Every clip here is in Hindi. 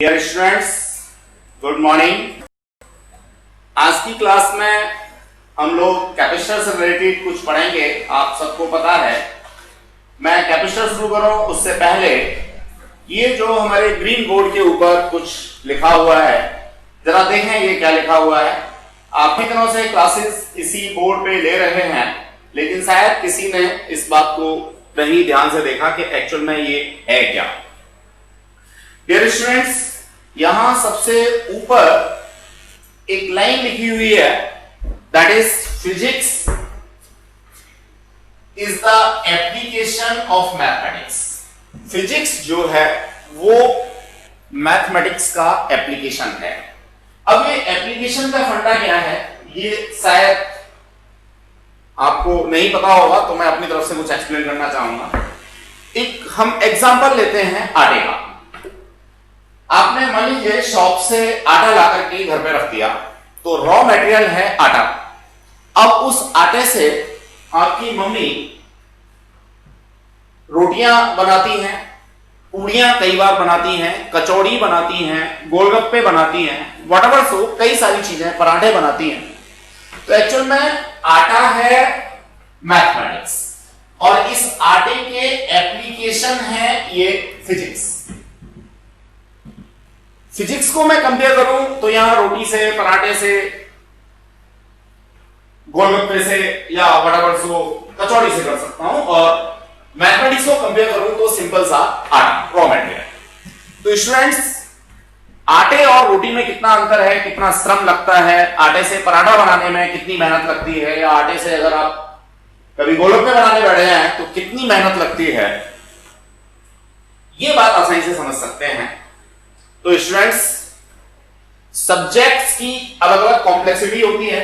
Dear students, good morning. आज की क्लास में हम लोग कैपेसिटर से रिलेटेड कुछ पढ़ेंगे। आप सबको पता है, मैं कैपेसिटर शुरू करूं उससे पहले ये जो हमारे ग्रीन बोर्ड के ऊपर कुछ लिखा हुआ है, जरा देखें ये क्या लिखा हुआ है। आप भी दिनों से क्लासेस इसी बोर्ड पे ले रहे हैं, लेकिन शायद किसी ने इस बात को नहीं ध्यान से देखा कि एक्चुअल में ये है क्या। डियर स्टूडेंट्स, यहां सबसे ऊपर एक लाइन लिखी हुई है, that is physics is the application of mathematics. Physics जो है वो मैथमेटिक्स का एप्लीकेशन है। अब ये एप्लीकेशन का फंडा क्या है, ये शायद आपको नहीं पता होगा, तो मैं अपनी तरफ से कुछ एक्सप्लेन करना चाहूंगा। एक हम एग्जांपल लेते हैं आटे का। आपने मान लीजिए शॉप से आटा ला करके घर पे रख दिया, तो रॉ मटेरियल है आटा। अब उस आटे से आपकी मम्मी रोटियां बनाती हैं, पूड़ियां कई बार बनाती हैं, कचौड़ी बनाती हैं, गोलगप्पे बनाती हैं, व्हाटएवर सो कई सारी चीजें, पराठे बनाती हैं। तो एक्चुअल में आटा है मैथमेटिक्स और इस आटे के एप्लीकेशन है ये फिजिक्स। फिजिक्स को मैं कंपेयर करूं तो यहां रोटी से, पराठे से, गोलगप्पे से या व्हाटएवर सो कचौड़ी से कर सकता हूं, और मैथमेटिक्स को कंपेयर करूं तो सिंपल सा आटा, रॉ मटेरियल। तो स्टूडेंट्स, आटे और रोटी में कितना अंतर है, कितना श्रम लगता है, आटे से पराठा बनाने में कितनी मेहनत लगती है, या आटे से अगर आप कभी गोलगप्पे बनाने बैठे हैं तो कितनी मेहनत लगती है, ये बात आसानी से समझ सकते हैं। तो स्टूडेंट्स, सब्जेक्ट्स की अलग अलग कॉम्प्लेक्सिटी होती है।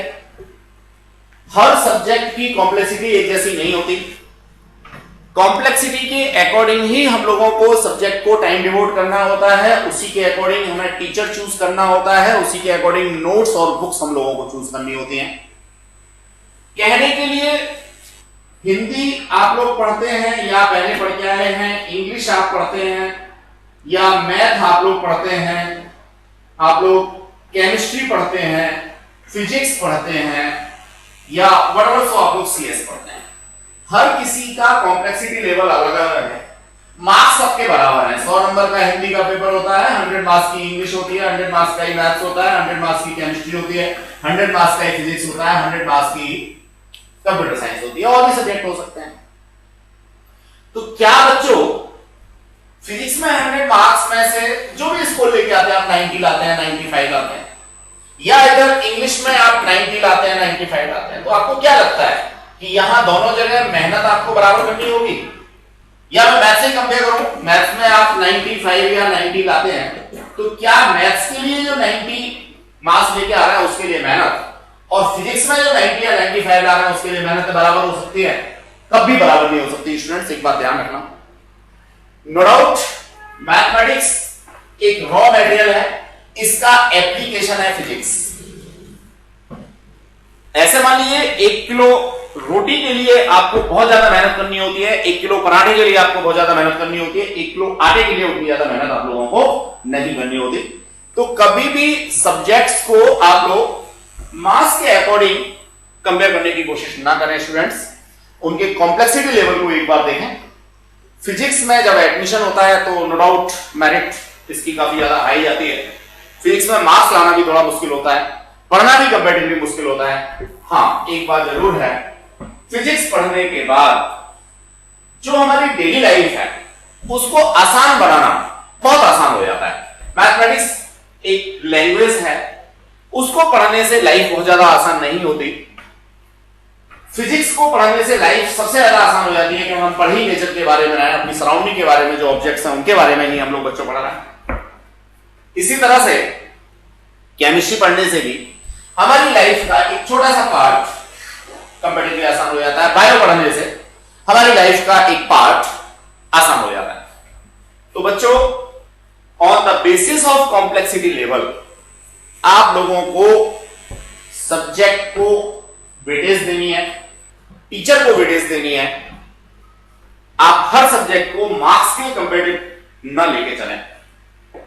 हर सब्जेक्ट की कॉम्प्लेक्सिटी एक जैसी नहीं होती। कॉम्प्लेक्सिटी के अकॉर्डिंग ही हम लोगों को सब्जेक्ट को टाइम डिवोट करना होता है, उसी के अकॉर्डिंग हमें टीचर चूज करना होता है, उसी के अकॉर्डिंग नोट्स और बुक्स हम लोगों को चूज करनी होती हैं। कहने के लिए हिंदी आप लोग पढ़ते हैं या पहले पढ़ के आए हैं, इंग्लिश आप पढ़ते हैं या मैथ आप लोग पढ़ते हैं, आप लोग केमिस्ट्री पढ़ते हैं, फिजिक्स पढ़ते हैं, या व्हाटएवर सो आप लोग सीएस पढ़ते हैं, हर किसी का कॉम्प्लेक्सिटी लेवल अलग अलग है। मार्क्स सबके बराबर है। 100 नंबर का हिंदी का पेपर होता है, 100 मार्क्स की इंग्लिश होती है, 100 मार्क्स का ही मैथ्स होता है, 100 मार्क्स की केमिस्ट्री होती है, 100 मार्क्स का ही फिजिक्स होता है, 100 मार्क्स की कंप्यूटर साइंस होती है, और भी सब्जेक्ट हो सकते हैं। तो क्या बच्चों, फिजिक्स में 100 मार्क्स में से जो भी स्कोर लेके आते हैं, आप 90 लाते हैं, 95 लाते हैं, या इधर इंग्लिश में आप 90 लाते हैं, 95 लाते हैं, तो आपको क्या लगता है कि यहां दोनों जगह मेहनत आपको बराबर करनी होगी? या मैं मैथ्स से कंपेयर करूं, मैथ्स में आप 95 या 90 लाते हैं, तो क्या मैथ्स के लिए जो 90 मार्क्स लेके आ रहा है उसके लिए मेहनत, और फिजिक्स में जो 90 या 95 ला रहा है उसके लिए मेहनत बराबर हो सकती है? कभी बराबर नहीं हो सकती। स्टूडेंट्स, एक बात ध्यान रखना, नो डाउट मैथमेटिक्स एक रॉ मटेरियल है, इसका एप्लीकेशन है फिजिक्स। ऐसे मान लीजिए 1 किलो रोटी के लिए आपको बहुत ज्यादा मेहनत करनी होती है, 1 किलो पराठे के लिए आपको बहुत ज्यादा मेहनत करनी होती है, 1 किलो आटे के लिए उतनी ज्यादा मेहनत आप लोगों को नहीं करनी होती। तो कभी भी सब्जेक्ट्स को आप लोग मास के अकॉर्डिंग कंपेयर करने की कोशिश ना करें। स्टूडेंट्स, उनके कॉम्प्लेक्सिटी लेवल को एक बार देखें। फिजिक्स में जब एडमिशन होता है तो नो डाउट मेरिट इसकी काफी ज्यादा हाई जाती है। फिजिक्स में मार्क्स लाना भी थोड़ा मुश्किल होता है, पढ़ना भी कंपैरेटिवली मुश्किल होता है। हाँ, एक बात जरूर है, फिजिक्स पढ़ने के बाद जो हमारी डेली लाइफ है उसको आसान बनाना बहुत आसान हो जाता है। मैथमेटिक्स एक लैंग्वेज है, उसको पढ़ने से लाइफ बहुत ज्यादा आसान नहीं होती। फिजिक्स को पढ़ने से लाइफ सबसे ज्यादा आसान हो जाती है, क्योंकि हम पढ़ ही नेचर के बारे में रहे हैं, अपनी सराउंडिंग के बारे में, जो ऑब्जेक्ट्स हैं उनके बारे में ही हम लोग बच्चों पढ़ रहे हैं। इसी तरह से केमिस्ट्री पढ़ने से भी हमारी लाइफ का एक छोटा सा पार्ट कंपैरेटिवली आसान हो जाता है। बायो पढ़ने से हमारी लाइफ का एक पार्ट आसान हो जाता है। तो बच्चों, on the basis of complexity level आप लोगों को सब्जेक्ट को वेटेज देनी है, टीचर को वेटेज देनी है। आप हर सब्जेक्ट को मार्क्स के कंपैरेटिव न लेके चलें।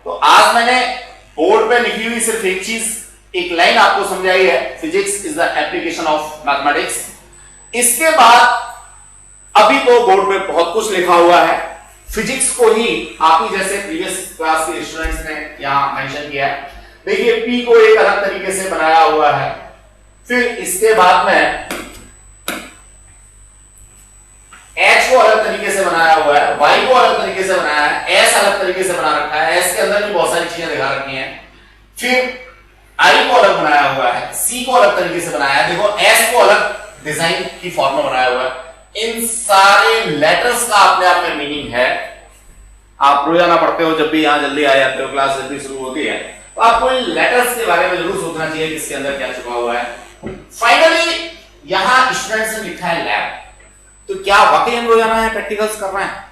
तो आज मैंने बोर्ड पे लिखी हुई सिर्फ एक चीज, एक लाइन आपको समझाई है, physics is the application of mathematics. इसके बाद अभी तो बोर्ड पे बहुत कुछ लिखा हुआ है, फिजिक्स को ही आप ही जैसे प्रीवियस क्लास के स्टूडेंट्स ने यहां मेंशन किया है। देखिए पी को एक अलग तरीके से बनाया हुआ है, फिर इसके बाद में H को अलग तरीके से बनाया हुआ है, Y को अलग तरीके से बनाया है, S अलग तरीके से बना रखा है, S के अंदर भी बहुत सारी चीजें दिखा रखी हैं, फिर I को अलग बनाया हुआ है, C को अलग तरीके से बनाया है, देखो S को अलग डिजाइन की फॉर्म में बनाया हुआ है। इन सारे लेटर्स का अपने आप में मीनिंग है। आप रोजाना पढ़ते हो, जब भी यहां जल्दी आ जाते हो, क्लास जल्दी शुरू होती है, तो आपको इन लेटर्स के बारे में जरूर सोचना चाहिए कि इसके अंदर क्या छुपा हुआ है। फाइनली यहां स्टूडेंट्स ने लिखा है लैब, तो क्या वाकई हम रोजाना है प्रैक्टिकल्स कर रहे हैं?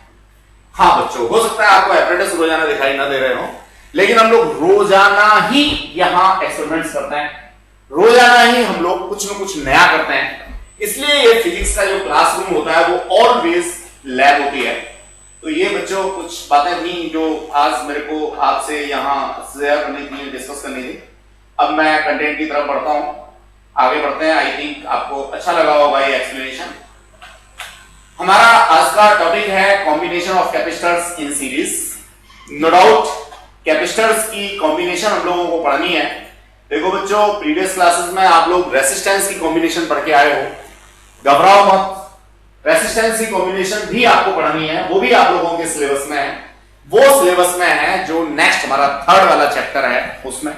हाँ बच्चों, हो सकता है आपको अप्रेंटिस रोजाना दिखाई ना दे रहे हो, लेकिन हम लोग रोजाना ही यहां एक्सपेरिमेंट्स करते हैं, रोजाना ही हम लोग कुछ न कुछ नया करते हैं। इसलिए ये फिजिक्स का जो क्लासरूम होता है वो ऑलवेज लैब होती है। तो ये बच्चों कुछ बातें थी जो आज मेरे को आपसे यहाँ शेयर करनी थी, डिस्कस करनी थी। अब मैं कंटेंट की तरफ बढ़ता हूं, आगे बढ़ते हैं। आई थिंक आपको अच्छा लगा होगा ये एक्सप्लेनेशन। हमारा आज का टॉपिक है combination of capacitors in series. No doubt capacitors की कॉम्बिनेशन हम लोगों को पढ़नी है। देखो बच्चों, प्रीवियस क्लासेस में आप लोग रेसिस्टेंस की कॉम्बिनेशन पढ़ के आए हो, घबराओ मत, रेसिस्टेंस की कॉम्बिनेशन भी आपको पढ़नी है, वो भी आप लोगों के सिलेबस में है। वो सिलेबस में है जो नेक्स्ट हमारा थर्ड वाला चैप्टर है, उसमें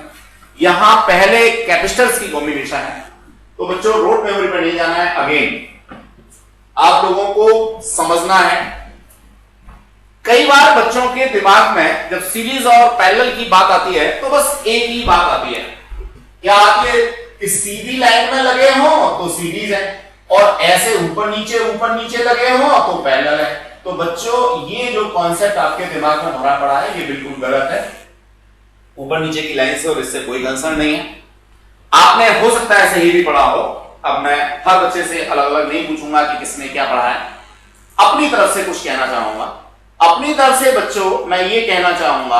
यहां पहले कैपेसिटर्स की कॉम्बिनेशन है। तो बच्चों रोड मेमोरी पर नहीं जाना है, अगेन आप लोगों को समझना है। कई बार बच्चों के दिमाग में जब सीरीज और पैरेलल की बात आती है तो बस एक ही बात आती है, क्या आती है कि सीधी लाइन में लगे हो तो सीरीज है, और ऐसे ऊपर नीचे लगे हो तो पैरेलल है। तो बच्चों ये जो कॉन्सेप्ट आपके दिमाग में भरा पड़ा है ये बिल्कुल गलत है। ऊपर नीचे की लाइन से और इससे कोई कंसर्न नहीं है। आपने हो सकता है सही भी पढ़ा हो। अब मैं हर बच्चे से अलग अलग नहीं पूछूंगा कि किसने क्या पढ़ा है, अपनी तरफ से कुछ कहना चाहूंगा। अपनी तरफ से बच्चों मैं ये कहना चाहूंगा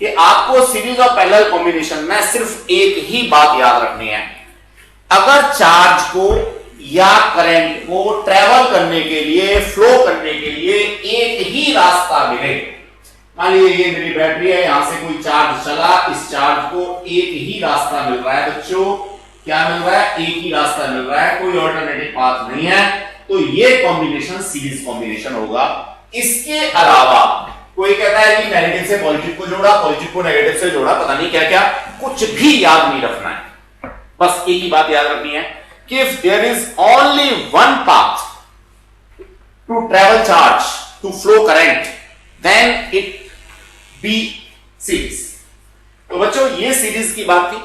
कि आपको सीरीज और पैरेलल कॉम्बिनेशन में सिर्फ एक ही बात याद रखनी है। अगर चार्ज को या करंट को ट्रेवल करने के लिए, फ्लो करने के लिए एक ही रास्ता मिले, मान लीजिए ये मेरी बैटरी है, यहां से कोई चार्ज चला, इस चार्ज को एक ही रास्ता मिल रहा है बच्चों, क्या मिल रहा है? एक ही रास्ता मिल रहा है, कोई ऑल्टरनेटिव पाथ नहीं है, तो ये कॉम्बिनेशन सीरीज कॉम्बिनेशन होगा। इसके अलावा कोई कहता है कि नेगेटिव से पॉजिटिव को जोड़ा, पॉजिटिव को नेगेटिव से जोड़ा, पता नहीं क्या क्या, कुछ भी याद नहीं रखना है। बस एक ही बात याद रखनी है कि if there is only one path to travel charge, to flow current, then it be series। तो बच्चों ये सीरीज की बात थी।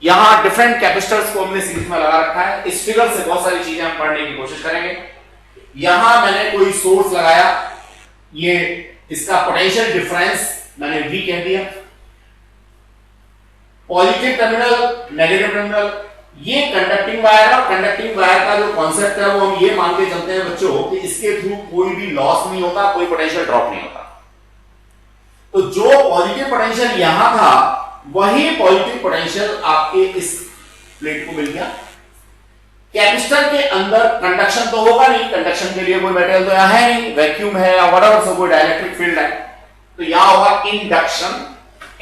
यहां डिफरेंट कैपेसिटर्स को हमने सीरीज में लगा रखा है। इस फिगर से बहुत सारी चीजें हम पढ़ने की कोशिश करेंगे। यहां मैंने कोई सोर्स लगाया, ये इसका पोटेंशियल डिफरेंस मैंने V कह दिया, पॉजिटिव टर्मिनल, नेगेटिव टर्मिनल, ये कंडक्टिंग वायर है। और कंडक्टिंग वायर का जो कॉन्सेप्ट है वो हम ये मान के चलते हैं बच्चों कि इसके थ्रू कोई भी लॉस नहीं होता, कोई पोटेंशियल ड्रॉप नहीं होता। तो जो पॉजिटिव पोटेंशियल यहां था वही पॉजिटिव पोटेंशियल आपके इस प्लेट को मिल गया। कैपेसिटर के अंदर कंडक्शन तो होगा नहीं, कंडक्शन के लिए कोई मटेरियल तो यहां है नहीं, वैक्यूम है या व्हाटएवर, सो कोई डाइलेक्ट्रिक फील्ड है, तो यहां होगा इंडक्शन।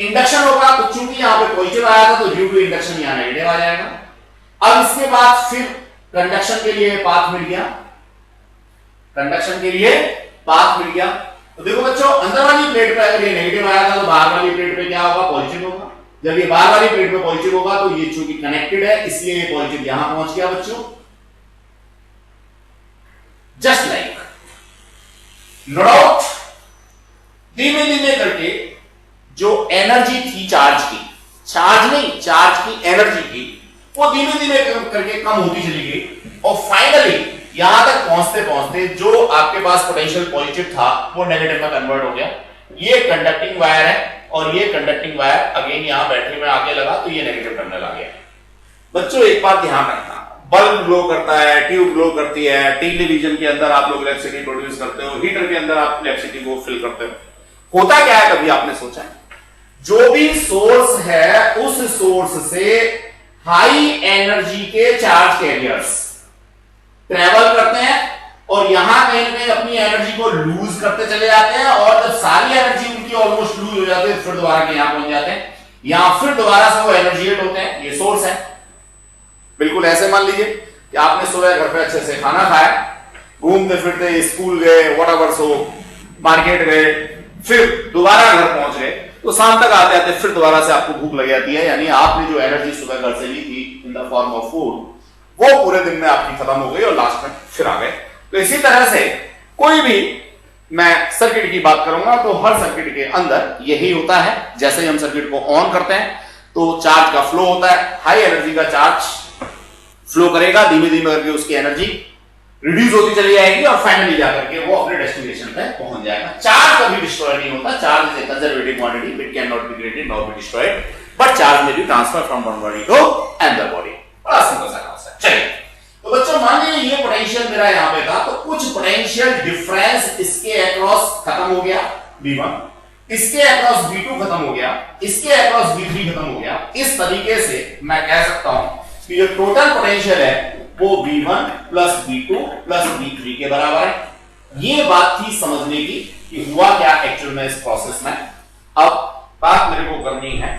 इंडक्शन होगा तो चूंकि यहां पे पॉजिटिव आया था तो ड्यू टू इंडक्शन यहां नेगेटिव आ जाएगा। अब इसके बाद फिर कंडक्शन के लिए पाथ मिल गया, कंडक्शन के लिए पाथ मिल गया। तो देखो बच्चों, अंदर वाली प्लेट पे अगर ये नेगेटिव आया था तो बाहर वाली प्लेट पे क्या होगा? पॉजिटिव होगा। जब ये बाहर वाली प्लेट पे पॉजिटिव होगा तो ये चूंकि कनेक्टेड है इसलिए ये पॉजिटिव यहां पहुंच गया बच्चों। जस्ट लाइक, नो डाउट धीमे धीमे करके जो एनर्जी थी चार्ज की, चार्ज नहीं, चार्ज की एनर्जी की, वो धीमे धीमे करके कम होती चली गई और फाइनली यहां तक पहुंचते पहुंचते जो आपके पास पोटेंशियल पॉजिटिव था वो नेगेटिव में कन्वर्ट हो गया। ये कंडक्टिंग वायर है और ये कंडक्टिंग वायर अगेन यहां बैटरी में आके लगा तो ये नेगेटिव टर्मिनल आ गया। बच्चों एक बात ध्यान रखना, बल्ब ग्लो करता है, ट्यूब ग्लो करती है, टेलीविजन के अंदर आप लोग इलेक्ट्रिसिटी प्रोड्यूस करते हो, हीटर के अंदर आप इलेक्ट्रिसिटी को फिल करते हो। होता क्या है, कभी आपने सोचा है? जो भी सोर्स है उस सोर्स से हाई एनर्जी के चार्ज कैरियर्स ट्रेवल करते हैं और यहां कहीं ना कहीं अपनी एनर्जी को लूज करते चले जाते हैं, और जब सारी एनर्जी उनकी ऑलमोस्ट लूज हो जाती है फिर दोबारा के यहां पहुंच जाते हैं, यहां फिर दोबारा से वो एनर्जी हिट होते हैं। ये सोर्स है। बिल्कुल ऐसे मान लीजिए कि आपने सुबह घर पे अच्छे से खाना खाया, घूमते फिरते स्कूल गए, व्हाटएवर सो मार्केट गए, फिर दोबारा घर पहुंच गए, तो शाम तक आते आते फिर दोबारा से आपको भूख लग जाती है, यानी आपने जो एनर्जी सुबह घर से ली थी in the form of food वो पूरे दिन में आपकी खत्म हो गई और लास्ट में फिर आ गए। तो इसी तरह से कोई भी मैं सर्किट की बात करूंगा तो हर सर्किट के अंदर यही होता है। जैसे ही हम सर्किट को ऑन करते हैं तो चार्ज का फ्लो होता है, हाई एनर्जी का चार्ज फ्लो करेगा, धीमे धीमे करके उसकी एनर्जी रिड्यूस होती चली जाएगी और फाइनली जाकर के वो अपने डेस्टिनेशन पे पहुंच जाएगा। चार्ज कभी डिस्ट्रॉय नहीं होता, charge is a conservative quantity, it can not be created not be destroyed, but charge में be transfer from one body to another body. बड़ा सिंपल सा कांसेप्ट। चलिए, तो बच्चों मान लीजिए ये पोटेंशियल मेरा यहां पे था, तो कुछ पोटेंशियल डिफरेंस इसके अक्रॉस खत्म हो गया V1, इसके अक्रॉस V2 खत्म हो गया, इसके अक्रॉस V3 खत्म हो गया। इस तरीके से मैं कह सकता हूं कि जो टोटल पोटेंशियल है वो V1 plus V2 plus V3 के बराबर है। ये बात थी समझने की कि हुआ क्या एक्चुअल में इस प्रोसेस में। अब बात मेरे को करनी है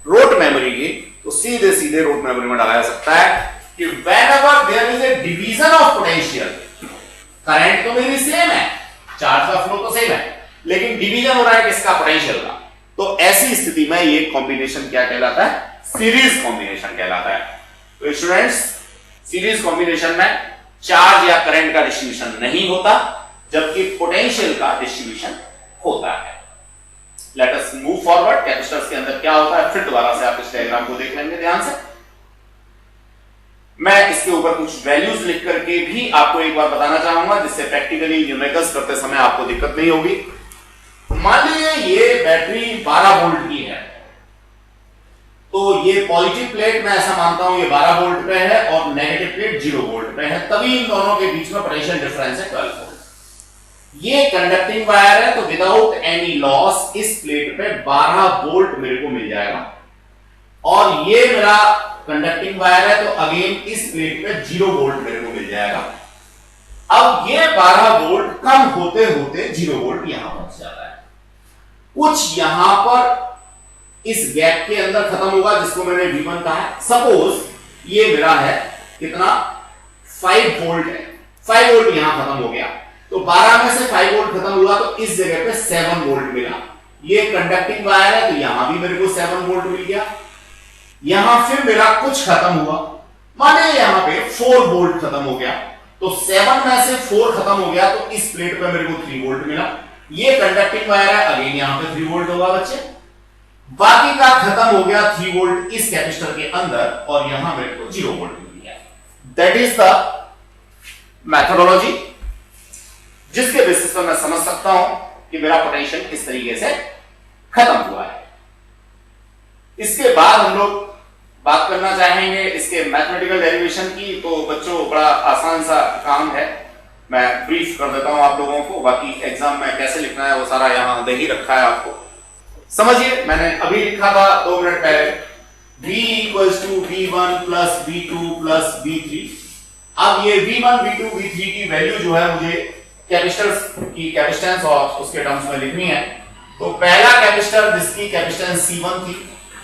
रोट मेमोरी की, तो सीधे सीधे रोट मेमोरी में डाला जा सकता है कि whenever there is a division of potential, current तो मेरी सेम है, चार्ज का फ्लो तो सेम है, लेकिन डिवीजन हो रहा है किसका, पोटेंशियल का। तो ऐसी स्थिति में ये कॉम्बिनेशन क्या कहलाता है, सीरीज कॉम्बिनेशन कहलाता है। तो स्टूडेंट्स, सीरीज कॉम्बिनेशन में चार्ज या करंट का डिस्ट्रीब्यूशन नहीं होता, जबकि पोटेंशियल का डिस्ट्रीब्यूशन होता है। Let us move forward. Capacitors के अंदर क्या होता है फिर दोबारा से आप इस डायग्राम को देख लेंगे ध्यान से। मैं इसके ऊपर कुछ वैल्यूज लिख करके भी आपको एक बार बताना चाहूंगा, जिससे प्रैक्टिकली न्यूमेरिकल्स करते समय आपको दिक्कत नहीं होगी। मान लीजिए ये बैटरी 12 वोल्ट की है, तो ये पॉजिटिव प्लेट मैं ऐसा मानता हूं ये 12 वोल्ट पे है और नेगेटिव प्लेट 0 वोल्ट पे है, तभी इन दोनों के बीच में पोटेंशियल डिफरेंस है 12 वोल्ट। ये कंडक्टिंग वायर है, तो विदाउट एनी लॉस इस प्लेट पे 12 वोल्ट मेरे को मिल जाएगा, और ये मेरा कंडक्टिंग वायर है, तो अगेन इस प्लेट पे 0 वोल्ट मेरे को मिल जाएगा। अब ये 12 वोल्ट कम होते होते 0 वोल्ट यहां पहुंच जाता है, कुछ यहां पर इस गैप के अंदर खत्म होगा जिसको मैंने V1 कहा है। सपोज ये मेरा है कितना 5 वोल्ट है, 5 वोल्ट यहां खत्म हो गया, तो 12 में से 5 वोल्ट खत्म हुआ तो इस जगह पे 7 वोल्ट मिला। ये कंडक्टिंग वायर है, तो यहां भी मेरे को 7 वोल्ट मिल गया। यहां फिर मेरा कुछ खत्म हुआ, माने यहां पे 4 वोल्ट खत्म हो गया, तो 7 में से 4 खत्म हो गया, तो इस प्लेट पे मेरे को 3 वोल्ट मिला। ये कंडक्टिंग वायर है, अगेन यहां पे 3 वोल्ट होगा बच्चे। बाकी का खत्म हो गया 3 वोल्ट इस कैपेसिटर के अंदर, और यहां मेरे को 0 वोल्ट मिल गया। दैट इज द मेथोडोलॉजी जिसके बेसिस पर मैं समझ सकता हूं कि मेरा पोटेंशियल किस तरीके से खत्म हुआ है। इसके बाद हम लोग बात करना चाहेंगे इसके मैथमेटिकल डेरिवेशन की। तो बच्चों बड़ा आसान सा काम है, मैं ब्रीफ कर देता हूं आप लोगों को, बाकी एग्जाम में कैसे लिखना है वो सारा यहां दे ही रखा है आपको। समझिए, मैंने अभी लिखा था 2 मिनट पहले, V equals to V1 plus V2 plus V3। अब ये V1 V2 V3 की वैल्यू जो है मुझे कैपेसिटर की कैपेसिटेंस और उसके टर्म्स में लिखनी है। तो पहला कैपेसिटर जिसकी कैपेसिटेंस C1 थी,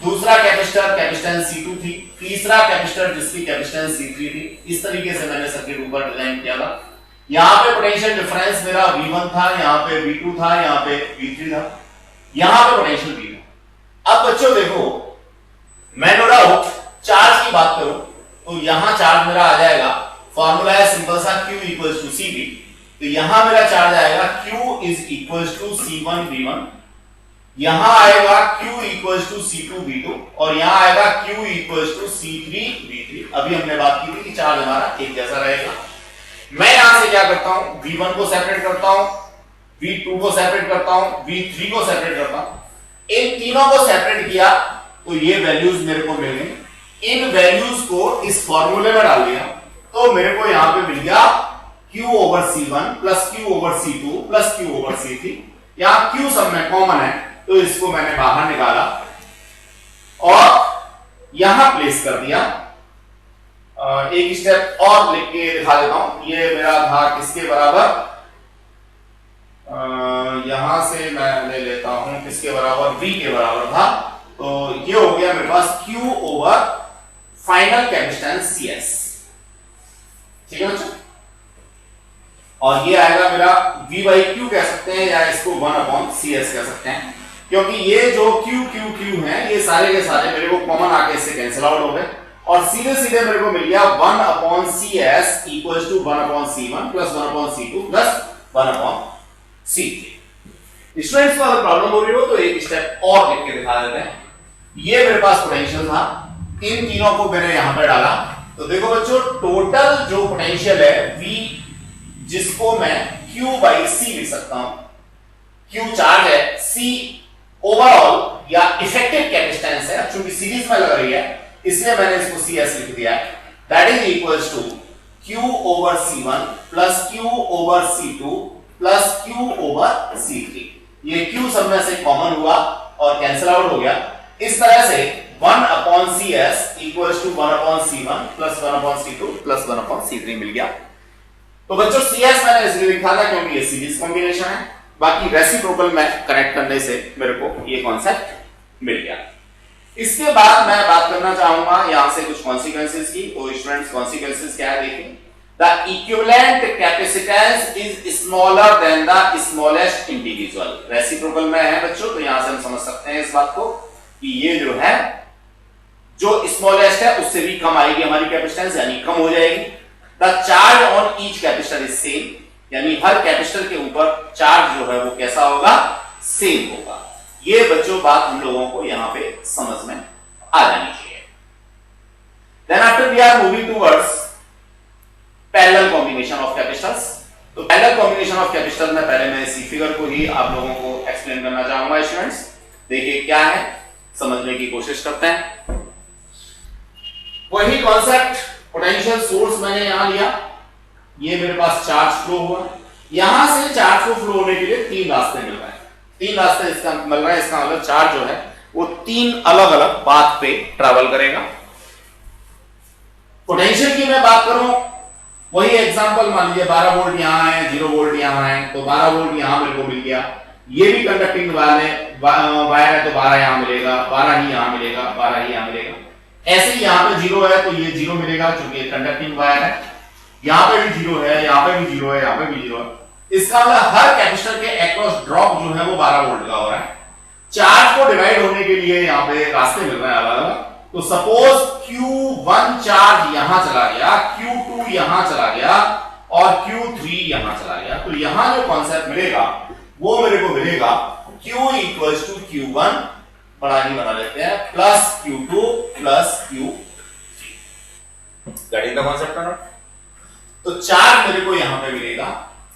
दूसरा कैपेसिटर कैपेसिटेंस C2 थी, तीसरा कैपेसिटर जिसकी कैपेसिटेंस C3 थी। इस तरीके से मैंने सर्किट ऊपर डिजाइन किया था। यहां पे पोटेंशियल डिफरेंस मेरा V1 था, यहां पे V2 था, यहां पे V3 था, यहां पे पोटेंशियल V था। अब बच्चों देखो, मैं नो डाउट चार्ज की बात करूं तो यहां चार्ज मेरा आ जाएगा, फॉर्मूला है सिंपल सा Q इक्वल्स टू CV। तो यहां मेरा चार्ज आएगा Q is equals to C1 V1, यहां आएगा Q equals to C2 V2, और यहां आएगा Q equals to C3 V3। अभी हमने बात की थी कि चार्ज हमारा एक जैसा रहेगा। मैं यहां से क्या करता हूं, V1 को सेपरेट करता हूं, V2 को सेपरेट करता हूं, V3 को सेपरेट करता हूं। इन तीनों को सेपरेट किया तो ये वैल्यूज मेरे को मिल गई। इन वैल्यूज को इस फॉर्मूले में डाल दिया तो मेरे को यहां पे मिल गया Q over C1 plus Q over C2 plus Q over C3। यहां Q सब में कॉमन है तो इसको मैंने बाहर निकाला, यहां प्लेस कर दिया। एक स्टेप और लिख के दिखा देता हूं। ये मेरा था किसके बराबर, यहां से मैं ले लेता हूं किसके बराबर, v के बराबर था। तो ये हो गया मेरे पास q over final capacitance Cs। ठीक है बच्चों, और ये आएगा मेरा v बाई क्यू कह सकते हैं, या इसको 1/Cs कह सकते हैं, क्योंकि ये जो q q q है ये सारे के सारे मेरे को कॉमन आके इससे कैंसिल आउट हो गए, और सीधे सीधे मेरे को मिल गया 1/Cs equals to 1/C1 plus 1/C2 plus 1/C3। Students को अगर प्रॉब्लम हो रही हो तो एक स्टेप और लिख के दिखा देते हैं। ये मेरे पास पोटेंशियल था, इन तीनों को मैंने यहां पर डाला। तो देखो बच्चों, टोटल जो पोटेंशियल है V, जिसको मैं Q बाई C लिख सकता हूं। Q चार्ज है, C ओवरऑल या इफेक्टिव कैपेसिटेंस है, चूंकि सीरीज में लग रही है इसलिए मैंने इसको CS लिख दिया है। That is equals to Q over C1 plus Q over C2 plus Q over C3। ये Q सब में से कॉमन हुआ और कैंसिल आउट हो गया। इस तरह से 1/CS equals to 1/C1 plus 1/C2 plus 1/C3 मिल गया। तो बच्चों CS मैंने इसलिए लिखा था क्योंकि ये सीरीज कॉम्बिनेशन है, बाकी रेसिप्रोकल में कनेक्ट करने से मेरे को ये कॉन्सेप्ट मिल गया। इसके बाद मैं बात करना चाहूंगा यहां से कुछ कॉन्सिक्वेंसेस की। तो स्टूडेंट्स, कॉन्सिक्वेंसेस क्या है देखिए। The equivalent capacitance is smaller than the smallest individual. Reciprocal में है बच्चों, तो यहां से हम समझ सकते हैं इस बात को कि ये जो है, जो स्मॉलेस्ट है उससे भी कम आएगी हमारी कैपेसिटेंस, यानी कम हो जाएगी। The charge on each capacitor is same, यानी हर कैपेसिटर के ऊपर चार्ज जो है वो कैसा होगा, सेम होगा। ये बच्चों बात हम लोगों को यहां पे समझ में आ जानी चाहिए। Then after we are moving towards parallel combination of capacitors. तो पैरेलल कॉम्बिनेशन ऑफ कैपेसिटर में पहले मैं इसी फिगर को ही आप लोगों को एक्सप्लेन करना चाहूंगा। स्टूडेंट्स देखिए क्या है, समझने की कोशिश करते हैं। वही कॉन्सेप्ट, पोटेंशियल सोर्स मैंने यहां लिया, ये मेरे पास चार्ज फ्लो हुआ। यहां से चार्ज को फ्लो होने के लिए तीन रास्ते मिल रहे हैं, तीन रास्ते इसका मिल रहा है। इसका मतलब चार्ज जो है वो तीन अलग अलग पाथ पे ट्रैवल करेगा। पोटेंशियल की मैं बात करूं, वही एग्जांपल मान लीजिए 12 वोल्ट यहां है, 0 वोल्ट यहां है, तो 12 वोल्ट यहां मेरे को मिल गया। ये भी कंडक्टिंग वायर है, तो 12 यहां मिलेगा, 12 ही यहां मिलेगा, 12 ही यहां मिलेगा। ऐसे ही यहां पे 0 है तो ये 0 मिलेगा क्योंकि ये कंडक्टिंग वायर है। यहां पे भी 0 है, यहां पे भी 0 है, यहां पे भी 0 है। इसका मतलब हर कैपेसिटर के अक्रॉस ड्रॉप जो है वो 12 वोल्ट का हो रहा है। चार्ज को डिवाइड होने के लिए यहां पे रास्ते मिल रहे हैं अलग अलग। तो सपोज Q1 चार्ज यहां चला गया, Q2 यहां चला गया और Q3 यहां चला गया। तो यहां जो कॉन्सेप्ट मिलेगा वो मेरे को मिलेगा Q इक्वल्स टू Q1, बड़ा ही बना लेते हैं, plus Q2 plus Q3। Getting the concept और नॉट? तो चार्ज मेरे को यहां पे मिलेगा।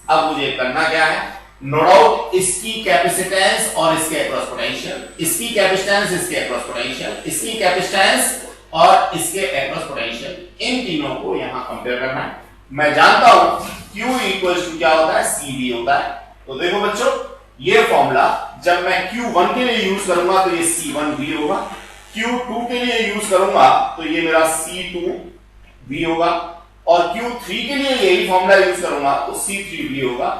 अब मुझे करना क्या है, नोट आउट इसकी कैपेसिटेंस और इसके अक्रॉस पोटेंशियल, इसकी कैपेसिटेंस, इसके अक्रॉस पोटेंशियल, इसकी कैपेसिटेंस और इसके अक्रॉस पोटेंशियल, इन तीनों को यहां कंपेयर करना है। मैं जानता हूं Q इक्वल्स टू क्या होता है, CV होता है। तो देखो बच्चों, ये फॉर्मूला जब मैं Q1 के लिए यूज करूंगा तो ये C1V होगा, Q2 के लिए यूज करूंगा तो ये मेरा C2V होगा, और Q3 के लिए यही फॉर्मूला यूज करूंगा तो C3V होगा।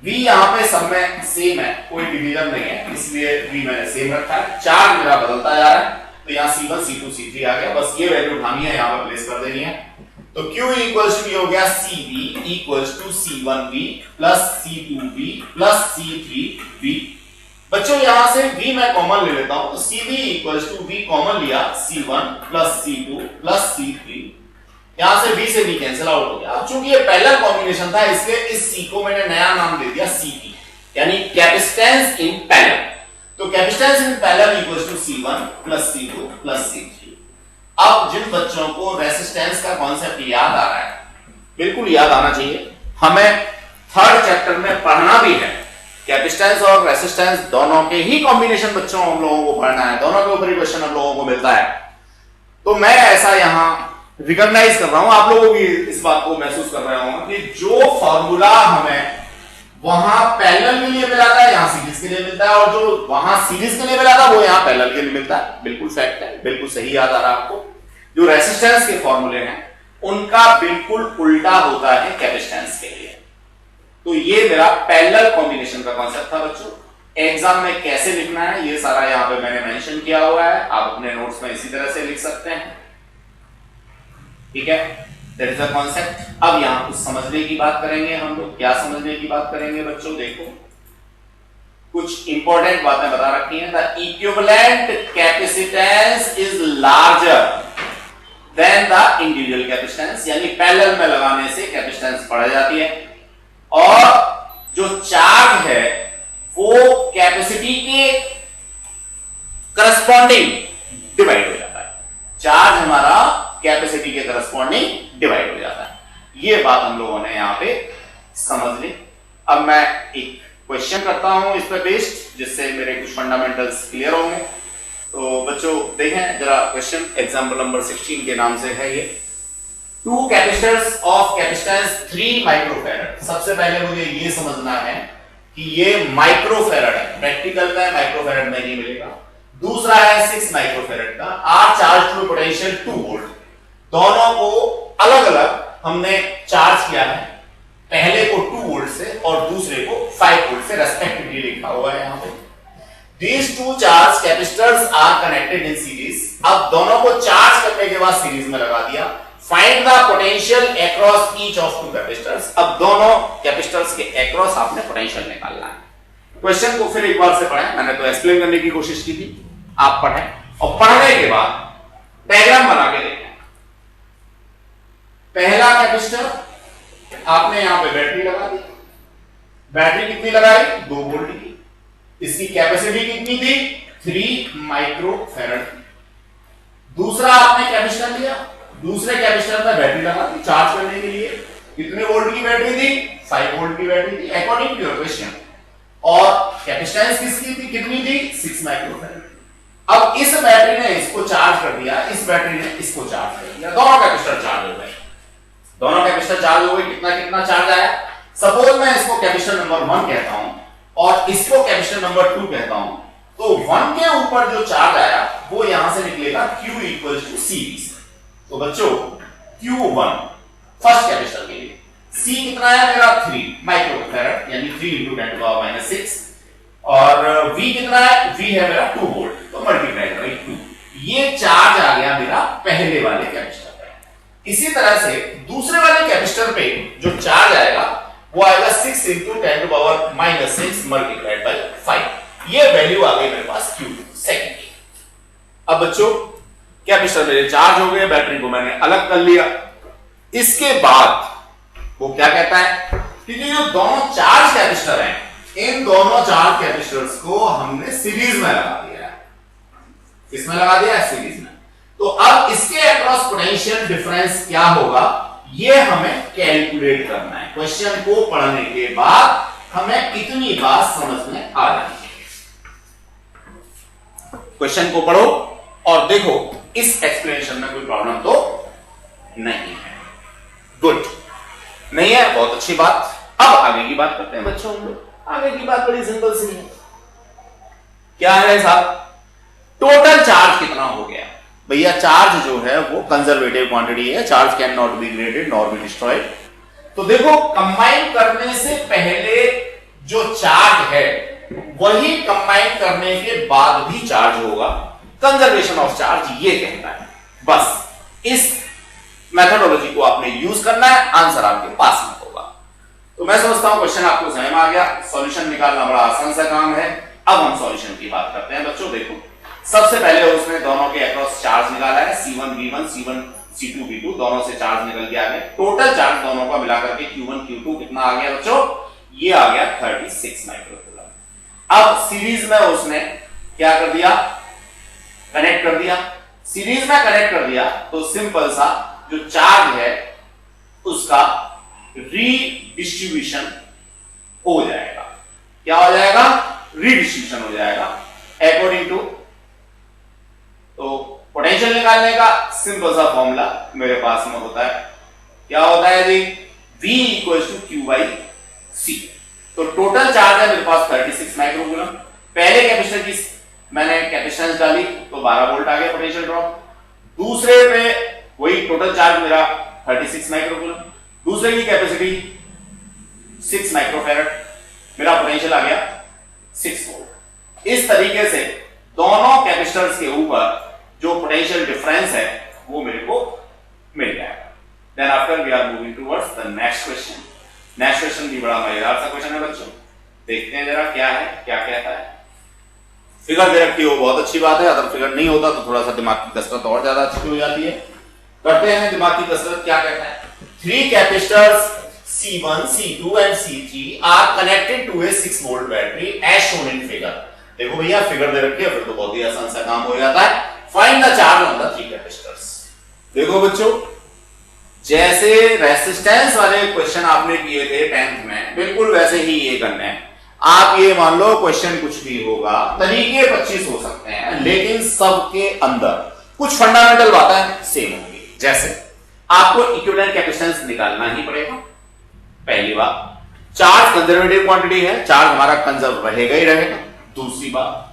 V यहां पे सब में सेम है, कोई डिवीजन नहीं है, इसलिए V मैंने सेम रखा है। चार्ज मेरा बदलता जा रहा है, तो यहां C1 C2 C3 आ गया, बस ये वैल्यू उठानी है, यहां पर प्लेस कर देनी है। तो Q इक्वल्स टू हो गया CV equals to C1V plus C2V plus C3V। बच्चों यहां से V मैं कॉमन ले लेता हूं, तो CV equals to V common लिया, C1 plus C2 plus C3। यहां से V से V कैंसिल आउट हो गया। अब चूंकि ये पैरेलल कॉम्बिनेशन था इसलिए इस C को मैंने नया नाम दे दिया CP, यानी कैपेसिटेंस इन पैरेलल। तो capacitance in parallel equals to C1 plus C2 plus C3। अब जिन बच्चों को रेसिस्टेंस का कॉन्सेप्ट याद आ रहा है, बिल्कुल याद आना चाहिए, हमें थर्ड चैप्टर में पढ़ना भी है। कैपेसिटेंस और रेसिस्टेंस दोनों के ही कॉम्बिनेशन बच्चों हम लोगों को पढ़ना है, दोनों के ऊपर ही क्वेश्चन हम लोगों को मिलता है। तो मैं ऐसा यहां रिकॉग्नाइज कर रहा हूं, आप लोगों भी इस बात को महसूस कर रहे होंगे कि जो फॉर्मूला हमें वहां पैरेलल के लिए मिला था यहां सीरीज के लिए मिलता है, और जो वहां सीरीज के लिए मिला था वो यहां पैरेलल के लिए मिलता है। बिल्कुल फैक्ट है, बिल्कुल सही याद आ रहा है आपको। जो रेसिस्टेंस के फॉर्मूले हैं उनका बिल्कुल उल्टा होता है कैपेसिटेंस के लिए। तो ये मेरा पैरेलल कॉम्बिनेशन का कॉन्सेप्ट था बच्चों। एग्जाम में कैसे लिखना है ये सारा यहां पे मैंने मेंशन किया हुआ है, आप अपने नोट्स में इसी तरह से लिख सकते हैं, ठीक है। That is the concept. अब यहां कुछ समझने की बात करेंगे हम लोग। क्या समझने की बात करेंगे बच्चों? देखो कुछ इंपॉर्टेंट बातें बता रखी हैं। The equivalent capacitance is larger than the individual capacitance, यानी पैरेलल में लगाने से कैपेसिटेंस बढ़ जाती है और जो चार्ज है वो कैपेसिटी के करस्पॉन्डिंग डिवाइड हो जाता है। चार्ज हमारा कैपेसिटी के करस्पॉन्डिंग डिवाइड हो जाता है। ये बात हम लोगों ने यहां पे समझ ली। अब मैं एक क्वेश्चन करता हूं इस पे बेस्ड, जिससे मेरे कुछ फंडामेंटल्स क्लियर होंगे। तो बच्चों देखें जरा क्वेश्चन, एग्जांपल नंबर 16 के नाम से है ये। Two capacitors of capacitance 3 microfarad. सबसे पहले मुझे ये समझना है कि ये माइक्रोफैरड है, प्रैक्टिकल का माइक्रोफैरड में नहीं मिलेगा। दूसरा है 6 माइक्रोफैरड का, are charge to potential 2 volt. दोनों को अलग अलग हमने चार्ज किया है, पहले को 2 वोल्ट से और दूसरे को 5 वोल्ट से रेस्पेक्टिवली लिखा हुआ है यहां पे। These two charge capacitors are connected in series। अब दोनों को चार्ज करने के बाद सीरीज में लगा दिया। Find the potential across each of two capacitors। अब दोनों कैपेसिटर्स के अक्रॉस आपने पोटेंशियल निकालना है। क्वेश्चन को फिर एक बार से पढ़ें, मैंने तो एक्सप्लेन करने की कोशिश की थी, आप पढ़ें और पढ़ने के बाद डायग्राम बना के देखें। पहला कैपेसिटर आपने यहां पे बैटरी लगा दी। बैटरी कितनी लगाई? 2 वोल्ट की। इसकी कैपेसिटी कितनी थी? 3 माइक्रोफैरड। दूसरा आपने कैपेसिटर लिया, दूसरे कैपेसिटर में बैटरी लगा दी चार्ज करने के लिए। कितने वोल्ट की बैटरी थी? 5 वोल्ट की बैटरी थी अकॉर्डिंग टू योर क्वेश्चन। और कैपेसिटेंस किसकी थी? कितनी थी? 6 माइक्रोफैरड। अब इस बैटरी ने इसको चार्ज कर दिया, इस बैटरी ने इसको चार्ज कर दिया, दोनों कैपेसिटर चार्ज हो गए। दोनों कैपेसिटर चार्ज हो गए। कितना कितना चार्ज आया? सपोज मैं इसको कैपेसिटर नंबर 1 कहता हूं और इसको कैपेसिटर नंबर 2 कहता हूं, तो 1 के ऊपर जो चार्ज आया वो यहां से निकलेगा Q इक्वल टू CV। तो बच्चों Q1 फर्स्ट कैपेसिटर के लिए, C कितना है मेरा? 3 माइक्रोफैरड, यानी 3 × 10⁻⁻⁶। और V कितना है? V है मेरा 2 वोल्ट, तो मल्टीप्लाई बाय 2। ये चार्ज आ गया मेरा पहले वाले कैपेसिटर पे। इसी तरह से दूसरे वाले कैपेसिटर पे जो चार्ज आएगा वो आएगा 6 × 10⁻⁻6 मल्टीप्लाइड बाय 5। ये वैल्यू आ गई मेरे पास Q सेकंड की। अब बच्चों कैपेसिटर मेरे चार्ज हो गए, बैटरी को मैंने अलग कर लिया। इसके बाद वो क्या कहता है कि जो दोनों चार्ज कैपेसिटर हैं, इन दोनों चार्ज कैपेसिटर्स को हमने सीरीज में लगा दिया है। किसमें लगा दिया है? सीरीज में। तो अब इसके अक्रॉस पोटेंशियल डिफरेंस क्या होगा ये हमें कैलकुलेट करना है। क्वेश्चन को पढ़ने के बाद हमें इतनी बात समझ में आ जानी है। क्वेश्चन को पढ़ो और देखो इस एक्सप्लेनेशन में कोई प्रॉब्लम तो नहीं है। गुड, नहीं है? बहुत अच्छी बात। अब आगे की बात करते हैं बच्चों। हम लोग आगे की बात बड़ी सिंपल सी है। क्या है साहब? टोटल चार्ज कितना हो गया? भैया चार्ज जो है वो कंजर्वेटिव क्वांटिटी है, charge can not be created nor be destroyed. तो देखो कंबाइन करने से पहले जो चार्ज है वही कंबाइन करने के बाद भी चार्ज होगा। कंजर्वेशन ऑफ चार्ज ये कहता है। बस इस मेथोडोलॉजी को आपने यूज करना है, आंसर आपके पास में होगा। तो मैं समझता हूं क्वेश्चन आपको समझ में आ गया। सॉल्यूशन निकालना बड़ा आसान सा काम है। अब हम सॉल्यूशन की बात करते हैं बच्चों। देखो सबसे पहले उसने दोनों के अक्रॉस चार्ज निकाला है, C1 V1 C1 C2 V2, दोनों से चार्ज निकल के आ गए। टोटल चार्ज दोनों का मिलाकर के Q1 Q2 कितना आ गया बच्चों? ये आ गया 36 माइक्रोकूलम। अब सीरीज में उसने क्या कर दिया? कनेक्ट कर दिया। सीरीज में कनेक्ट कर दिया तो सिंपल सा जो चार्ज है उसका रीडिस्ट्रीब्यूशन हो जाएगा। क्या हो जाएगा? रीडिस्ट्रीब्यूशन हो जाएगा अकॉर्डिंग टू। तो पोटेंशियल निकालने का सिंपल सा फॉर्मूला मेरे पास में होता है। क्या होता है जी? V equals to Q/C। तो टोटल चार्ज है मेरे पास 36 माइक्रोकूलम। पहले कैपेसिटर की मैंने कैपेसिटेंस डाली तो 12 वोल्ट आ गया पोटेंशियल ड्रॉप। दूसरे पे वही टोटल चार्ज मेरा 36 माइक्रोकूलम, दूसरे की कैपेसिटी 6 माइक्रोफैरड, मेरा पोटेंशियल आ गया 6 वोल्ट। इस तरीके से दोनों कैपेसिटर्स के ऊपर जो पोटेंशियल डिफरेंस है वो मेरे को मिल जाएगा। Then after we are moving towards the next question. Next question भी बड़ा मजेदार सा क्वेश्चन है बच्चों, देखते हैं जरा क्या है, क्या कहता है। फिगर दे रखी हो बहुत अच्छी बात है, अगर फिगर नहीं होता तो थोड़ा सा दिमाग की कसरत और ज्यादा अच्छी हो जाती है। करते हैं दिमाग की कसरत। क्या कहता है, 3 capacitors C1, C2 and C3 are connected to a 6 volt battery as shown in figure। देखो भैया फिगर दे रखी है, फिर तो बहुत ही आसान सा काम हो जाता है। Find the charge on the 3 capacitors. देखो बच्चों, जैसे रेसिस्टेंस वाले क्वेश्चन आपने किए थे 10th में, बिल्कुल वैसे ही ये करना है। आप ये मान लो क्वेश्चन कुछ भी होगा, तरीके 25 हो सकते हैं, लेकिन सबके अंदर कुछ फंडामेंटल बातें सेम होंगी। जैसे आपको इक्विवेलेंट कैपेसिटेंस निकालना ही पड़ेगा। पहली बात, चार्ज कंजर्वेटिव क्वांटिटी है, चार्ज हमारा कंजर्व रहेगा ही रहेगा। दूसरी बात,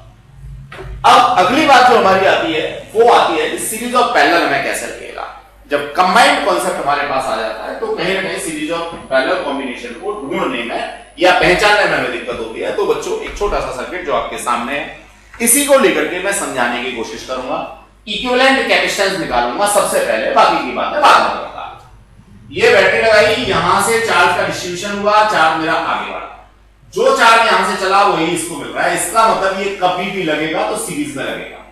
अब अगली बात जो हमारी आती है वो आती है कि सीरीज ऑफ पैरेलल हमें कैसे लगेगा। जब कंबाइंड कॉन्सेप्ट हमारे पास आ जाता है तो कहीं ना कहीं सीरीज ऑफ पैरेलल कॉम्बिनेशन को ढूंढने में या पहचानने में हमें दिक्कत होती है। तो बच्चों एक छोटा सा सर्किट जो आपके सामने है, इसी को लेकर के मैं समझाने की कोशिश करूंगा। इक्विवेलेंट कैपेसिटेंस निकालूंगा सबसे पहले, बाकी की बात है बाद में करूंगा। ये बैटरी लगाई, यहां से चार्ज का डिस्ट्रीब्यूशन हुआ, चार्ज मेरा आगे बढ़ा, जो चार्ज यहां से चला वही इसको मिल रहा है। इसका मतलब ये कभी भी लगेगा तो सीरीज में लगेगा।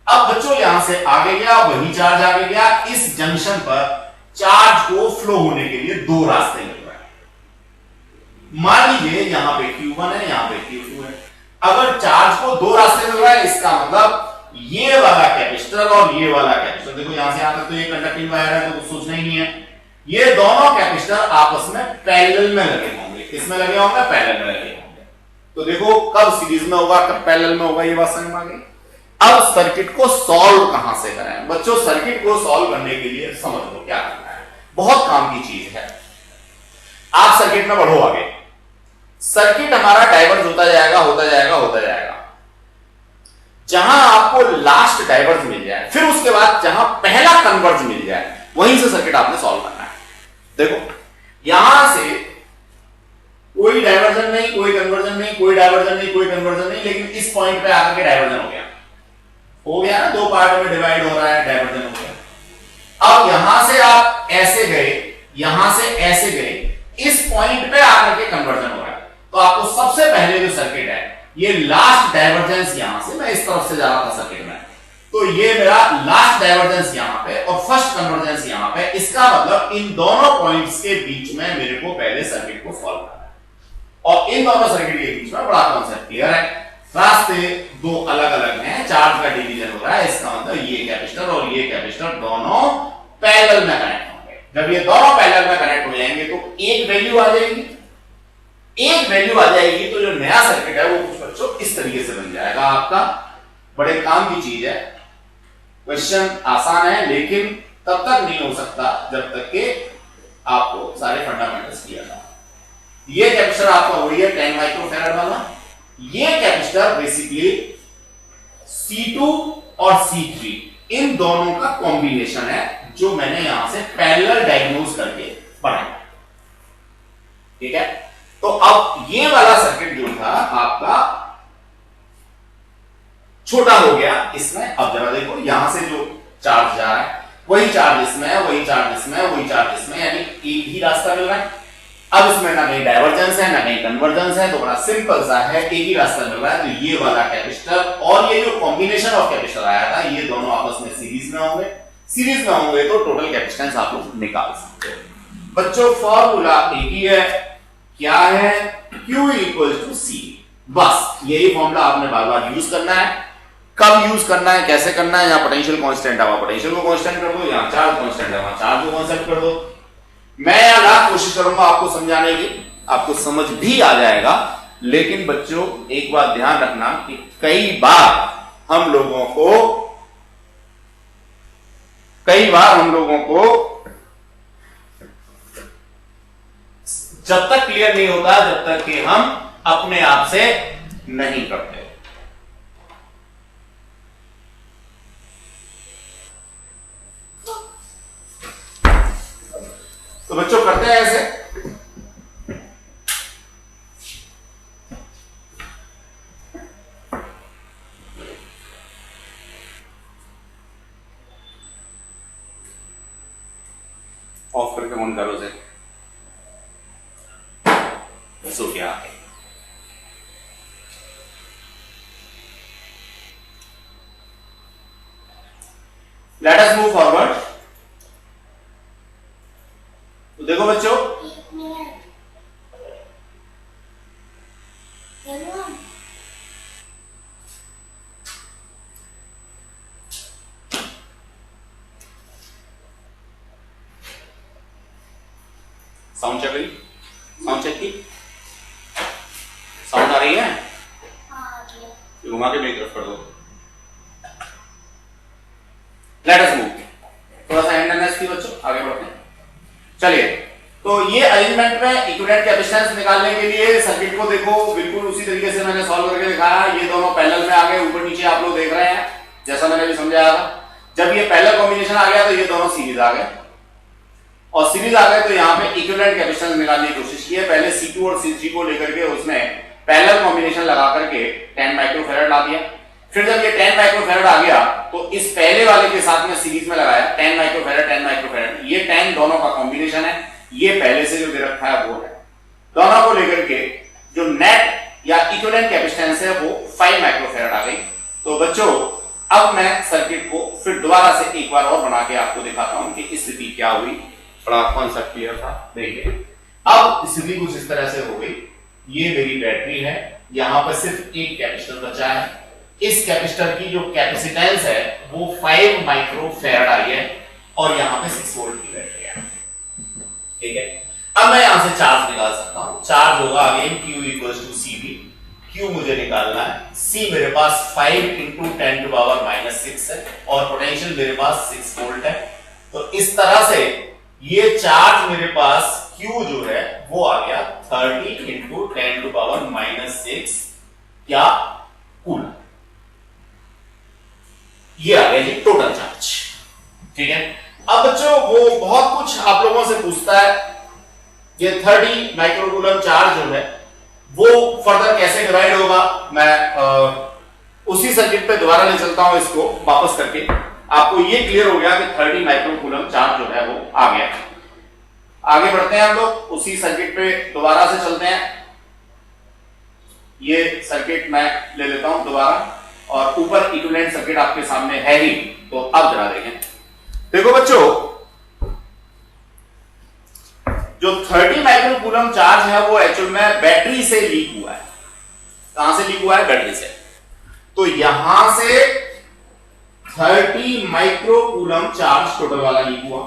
अब बच्चों यहां से आगे गया, वही चार्ज आगे गया। इस जंक्शन पर चार्ज को फ्लो होने के लिए 2 रास्ते मिल रहे हैं। मान लीजिए यहां पे Q1 है, यहां पे Q2 है। अगर चार्ज को 2 रास्ते मिल रहा है, इसका मतलब ये वाला कैपेसिटर और ये वाला कैपेसिटर, देखो यहां से यहां तक तो ये कंडक्टिंग वायर है, तो कुछ सोचना ही नहीं है। ये दोनों कैपेसिटर आपस में पैरेलल में लगे होंगे। किसमें लगे होंगे? पैरेलल में लगे होंगे। तो देखो कब सीरीज में होगा, कब पैरेलल में होगा, ये बात समझ में आ गई। अब सर्किट को सॉल्व कहां से करें बच्चों? सर्किट को सॉल्व करने के लिए समझ लो क्या करना है, बहुत काम की चीज है। आप सर्किट में बढ़ो आगे। सर्किट हमारा डाइवर्ज होता जाएगा, होता जाएगा, होता जाएगा। जहां आपको लास्ट डाइवर्ज मिल जाए, फिर उसके बाद जहां पहला कन्वर्ज मिल जाए, वहीं से सर्किट आपने सॉल्व करना है। देखो यहां से कोई डाइवर्जन नहीं, कोई कन्वर्जन नहीं, कोई डाइवर्जन नहीं, कोई कन्वर्जन नहीं, लेकिन इस पॉइंट पे आकर के डाइवर्जन हो गया। हो गया ना, 2 पार्ट में डिवाइड हो रहा है, डाइवर्जन हो गया। अब यहां से आप ऐसे गए, यहां से ऐसे गए, इस पॉइंट पे आकर के कन्वर्जन हो रहा है। तो आपको सबसे पहले जो सर्किट है, ये लास्ट डाइवर्जेंस यहां से, मैं इस तरफ से जा रहा था सर्किट में, तो ये मेरा लास्ट डाइवर्जेंस यहां पे और फर्स्ट कन्वर्जेंस यहां पे। इसका मतलब इन दोनों पॉइंट्स के बीच में मेरे को पहले सर्किट को सॉल्व करना है, और इन दोनों सर्किट के बीच में बड़ा कॉन्सेप्ट क्लियर है। रास्ते 2 अलग अलग हैं, चार्ज का डिवीजन हो रहा है। इसका मतलब ये कैपेसिटर और ये कैपेसिटर दोनों पैरेलल में कनेक्ट होंगे। जब ये दोनों पैरेलल में कनेक्ट हो जाएंगे तो एक वैल्यू आ जाएगी, एक वैल्यू आ जाएगी, तो जो नया सर्किट है वो कुछ बच्चों इस तरीके से बन जाएगा आपका। बड़े काम की चीज है, क्वेश्चन आसान है, लेकिन तब तक नहीं हो सकता जब तक कि आपको सारे फंडामेंटल्स क्लियर ना हो। ये कैपेसिटर आपका वही है 10 माइक्रोफैराड वाला। ये कैपेसिटर बेसिकली C2 और C3 इन दोनों का कॉम्बिनेशन है, जो मैंने यहां से पैरेलल डायग्नोज करके बनाया। ठीक है, तो अब ये वाला सर्किट जो था आपका छोटा हो गया इसमें। अब जरा देखो, यहां से जो चार्ज जा रहा है वही चार्ज इसमें है, वही चार्ज इसमें है, वही चार्ज इसमें, यानी एक ही रास्ता मिल रहा है। अब इसमें ना कहीं डाइवर्जेंस है ना कहीं कन्वर्जेंस है, तो बड़ा सिंपल सा है, एक ही रास्ता मिल रहा है। तो ये वाला कैपेसिटर और ये जो कॉम्बिनेशन ऑफ कैपेसिटर आया था, ये दोनों आपस में सीरीज में होंगे। सीरीज में होंगे तो टोटल कैपेसिटेंस आप लोग निकाल सकते हो। बच्चों फॉर्मूला एक ही है, क्या है? Q equals to C। बस यही फॉर्मूला आपने बार बार यूज करना है। कब यूज करना है, कैसे करना है? यहाँ पोटेंशियल कांस्टेंट है, वहां पोटेंशियल को कांस्टेंट कर दो, यहाँ चार्ज कांस्टेंट है, वहां चार्ज को कांस्टेंट कर दो। मैं यहां लाख कोशिश करूंगा आपको समझाने की, आपको समझ भी आ जाएगा। लेकिन बच्चों एक बात ध्यान रखना कि कई बार हम लोगों को जब तक क्लियर नहीं होता, जब तक कि हम अपने आप से नहीं करते। तो बच्चों करते हैं ऐसे, ऑफ करके ऑन करो से सो क्या है। Let us move forward. तो देखो बच्चों, साउंड चेक करी, साउंड चेक की, साउंड आ रही है? घुमा के मेरी तरफ कर दो। लेट अस मूव, थोड़ा सा हैंडनेस थी बच्चों, आगे बढ़ते हैं। चलिए, तो ये अरेंजमेंट में इक्विवेलेंट कैपेसिटेंस निकालने के लिए सर्किट को देखो बिल्कुल उसी तरीके से मैंने सॉल्व करके दिखाया। ये दोनों पैरेलल में आ गए, ऊपर नीचे आप लोग देख रहे हैं, जैसा मैंने भी समझाया था। जब ये पैरेलल कॉम्बिनेशन आ गया तो ये दोनों सीरीज आ गए, और सीरीज आ गए तो यहाँ पे इक्विवेलेंट कैपेसिटेंस निकालने की कोशिश की है। पहले C2 और C3 को लेकर के उसने पैरेलल कॉम्बिनेशन लगा करके 10 माइक्रोफैराड ला दिया। फिर जब ये 10 माइक्रोफैराड आ गया तो इस पहले वाले के साथ में सीरीज में लगाया 10 माइक्रोफैराड 10 माइक्रोफैराड। ये 10 दोनों का कॉम्बिनेशन है, ये पहले से जो दे रखा है वो है। दोनों को लेकर के जो नेट या इक्विवेलेंट कैपेसिटेंस है वो 5 माइक्रोफैराड आ गई। तो बच्चों अब मैं सर्किट को फिर दोबारा से एक बार और बना के आपको दिखाता हूं कि स्थिति क्या हुई। बड़ा कॉन्सेप्ट क्लियर था, देखिए अब स्थिति कुछ इस तरह से हो गई। ये मेरी बैटरी है, यहां पर सिर्फ एक कैपेसिटर बचा है। इस कैपेसिटर की जो कैपेसिटेंस है वो 5 माइक्रोफैराड आई है, और यहां पे 6 वोल्ट की बैटरी है, ठीक है। अब मैं यहां से चार्ज निकाल सकता हूं। चार्ज होगा again Q equals to CV। Q मुझे निकालना है, C मेरे पास 5 × 10⁻⁻6 है, और पोटेंशियल मेरे पास 6 वोल्ट है। तो इस तरह से ये चार्ज मेरे पास Q जो है वो आ गया 30 × 10⁻⁻6 क्या कूलम। ये आ गया जी टोटल चार्ज, ठीक है। अब बच्चों वो बहुत कुछ आप लोगों से पूछता है, ये 30 माइक्रोकूलम चार्ज जो है वो फर्दर कैसे डिवाइड होगा। मैं उसी सर्किट पे दोबारा ले चलता हूं इसको वापस करके, आपको ये क्लियर हो गया कि 30 माइक्रोकूलम चार्ज जो है वो आ गया। आगे बढ़ते हैं हम लोग, उसी सर्किट पे दोबारा से चलते हैं। ये सर्किट मैं ले लेता हूं दोबारा, और ऊपर इक्विवेलेंट सर्किट आपके सामने है ही। तो अब जरा देखें, देखो बच्चों जो 30 माइक्रोकूलम चार्ज है वो एक्चुअल में बैटरी से लीक हुआ है। कहां से लीक हुआ है? बैटरी से। तो यहां से 30 माइक्रोकूलम चार्ज टोटल वाला लीक हुआ।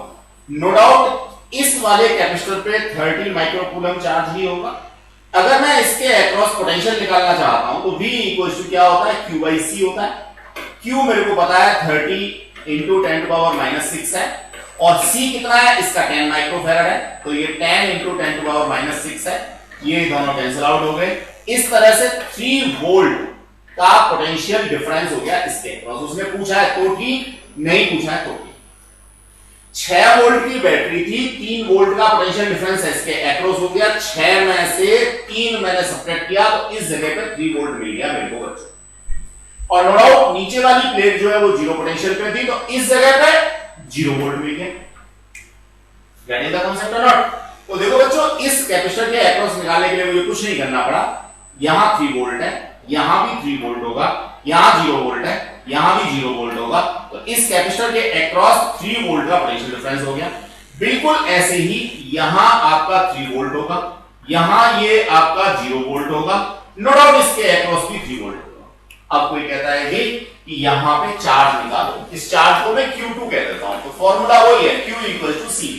नो डाउट इस वाले कैपेसिटर पे 30 माइक्रोकूलम चार्ज ही होगा। अगर मैं इसके अक्रॉस पोटेंशियल निकालना चाहता हूं तो V इक्वल्स टू क्या होता है? Q/C होता है। Q मेरे को पता है 30 × 10⁻⁻6 है, और C कितना है? इसका 10 माइक्रोफैराड है, तो ये 10 × 10⁻⁻6 है। ये दोनों कैंसिल आउट हो गए। इस तरह से 3 वोल्ट का पोटेंशियल डिफरेंस हो गया इसके अक्रॉस। उसने पूछा है तो ठीक, नहीं पूछा है तो ठीक। 6 वोल्ट की बैटरी थी, 3 वोल्ट का पोटेंशियल डिफरेंस इसके अक्रॉस हो गया। 6 में से 3 मैंने सब्ट्रैक्ट किया तो इस जगह पे 3 वोल्ट मिल गया मेरे को बच्चों। और नो डाउट नीचे वाली प्लेट जो है वो 0 पोटेंशियल पे थी, तो इस जगह पे 0 वोल्ट मिल गया। गेटिंग द कांसेप्ट और नॉट? तो देखो बच्चों इस कैपेसिटर के अक्रॉस निकालने के लिए मुझे कुछ नहीं करना पड़ा। यहां 3 वोल्ट है, यहां भी 3 वोल्ट होगा, यहां 0 वोल्ट है, यहां भी 0 वोल्ट होगा। तो इस कैपेसिटर के अक्रॉस 3 वोल्ट का पोटेंशियल डिफरेंस हो गया। बिल्कुल ऐसे ही यहां आपका 3 वोल्ट होगा, यहां ये आपका 0 वोल्ट होगा। नो डाउट इसके अक्रॉस भी 3 वोल्ट होगा। अब कोई कहता है कि यहां पे चार्ज निकालो, इस चार्ज को मैं Q2 कह देता हूं। तो फॉर्मूला वही है, Q इक्वल्स टू CV।